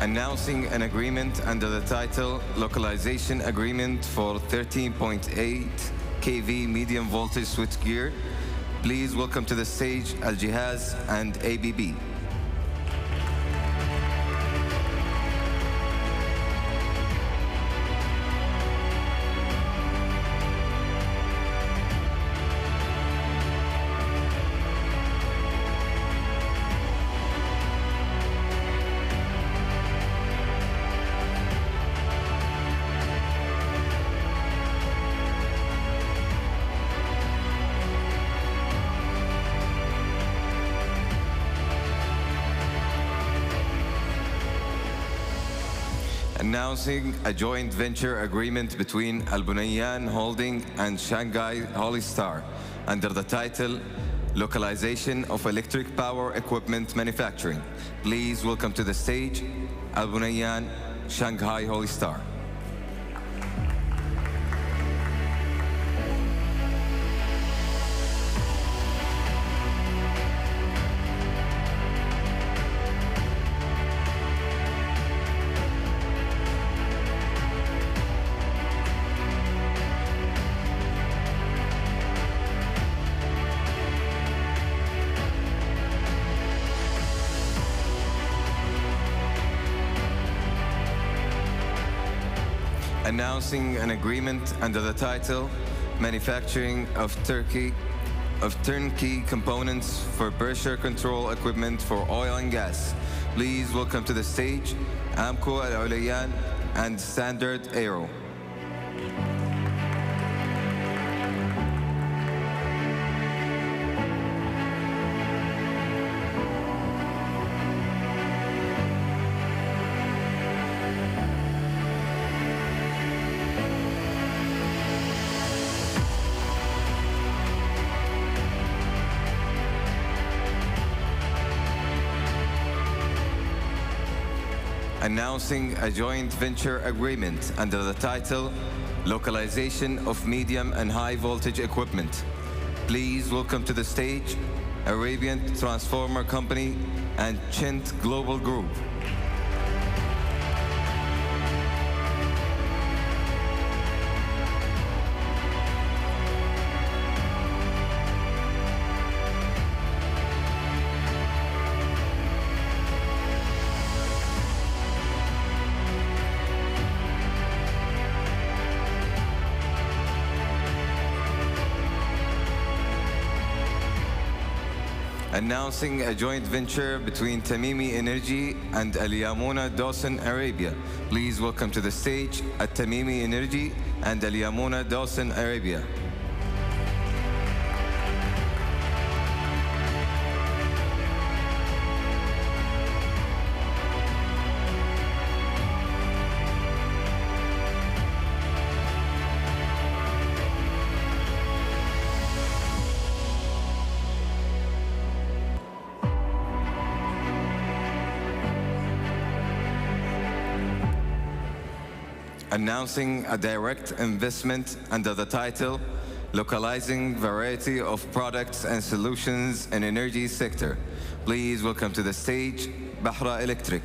Announcing an agreement under the title Localization Agreement for 13.8 kV medium voltage switchgear. Please welcome to the stage Al Jihaz and ABB. Announcing a joint venture agreement between Al Bunayyan Holding and Shanghai Holy Star under the title Localization of Electric Power Equipment Manufacturing. Please welcome to the stage Al Bunayyan Shanghai Holy Star. Announcing an agreement under the title Manufacturing of Turnkey Components for Pressure Control Equipment for Oil and Gas. Please welcome to the stage Amco Al Ulayyan and Standard Aero. Announcing a joint venture agreement under the title Localization of Medium and High Voltage Equipment. Please welcome to the stage Arabian Transformer Company and Chint Global Group. announcing a joint venture between Tamimi Energy and Al Yamuna Dawson Arabia. Please welcome to the stage at Tamimi Energy and Al Yamuna Dawson Arabia. Announcing a direct investment under the title Localizing Variety of Products and Solutions in Energy Sector. Please welcome to the stage Bahra Electric.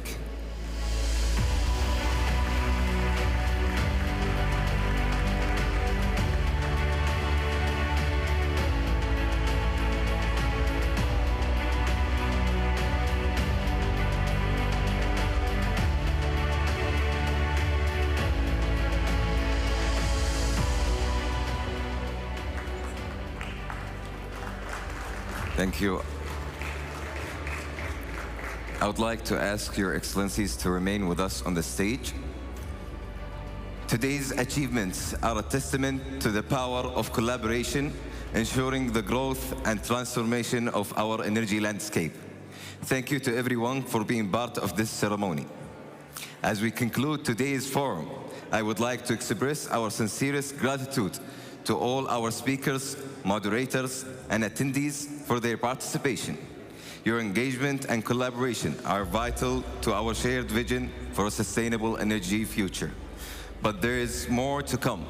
Thank you. I would like to ask Your Excellencies to remain with us on the stage. Today's achievements are a testament to the power of collaboration, ensuring the growth and transformation of our energy landscape. Thank you to everyone for being part of this ceremony. As we conclude today's forum, I would like to express our sincerest gratitude to all our speakers, moderators, and attendees for their participation. Your engagement and collaboration are vital to our shared vision for a sustainable energy future. But there is more to come.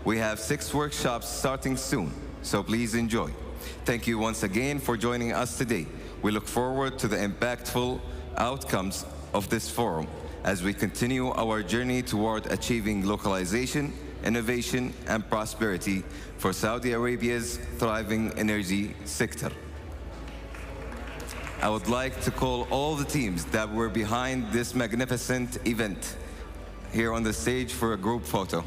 We have 6 workshops starting soon, so please enjoy. Thank you once again for joining us today. We look forward to the impactful outcomes of this forum as we continue our journey toward achieving localization, innovation, and prosperity for Saudi Arabia's thriving energy sector. I would like to call all the teams that were behind this magnificent event here on the stage for a group photo.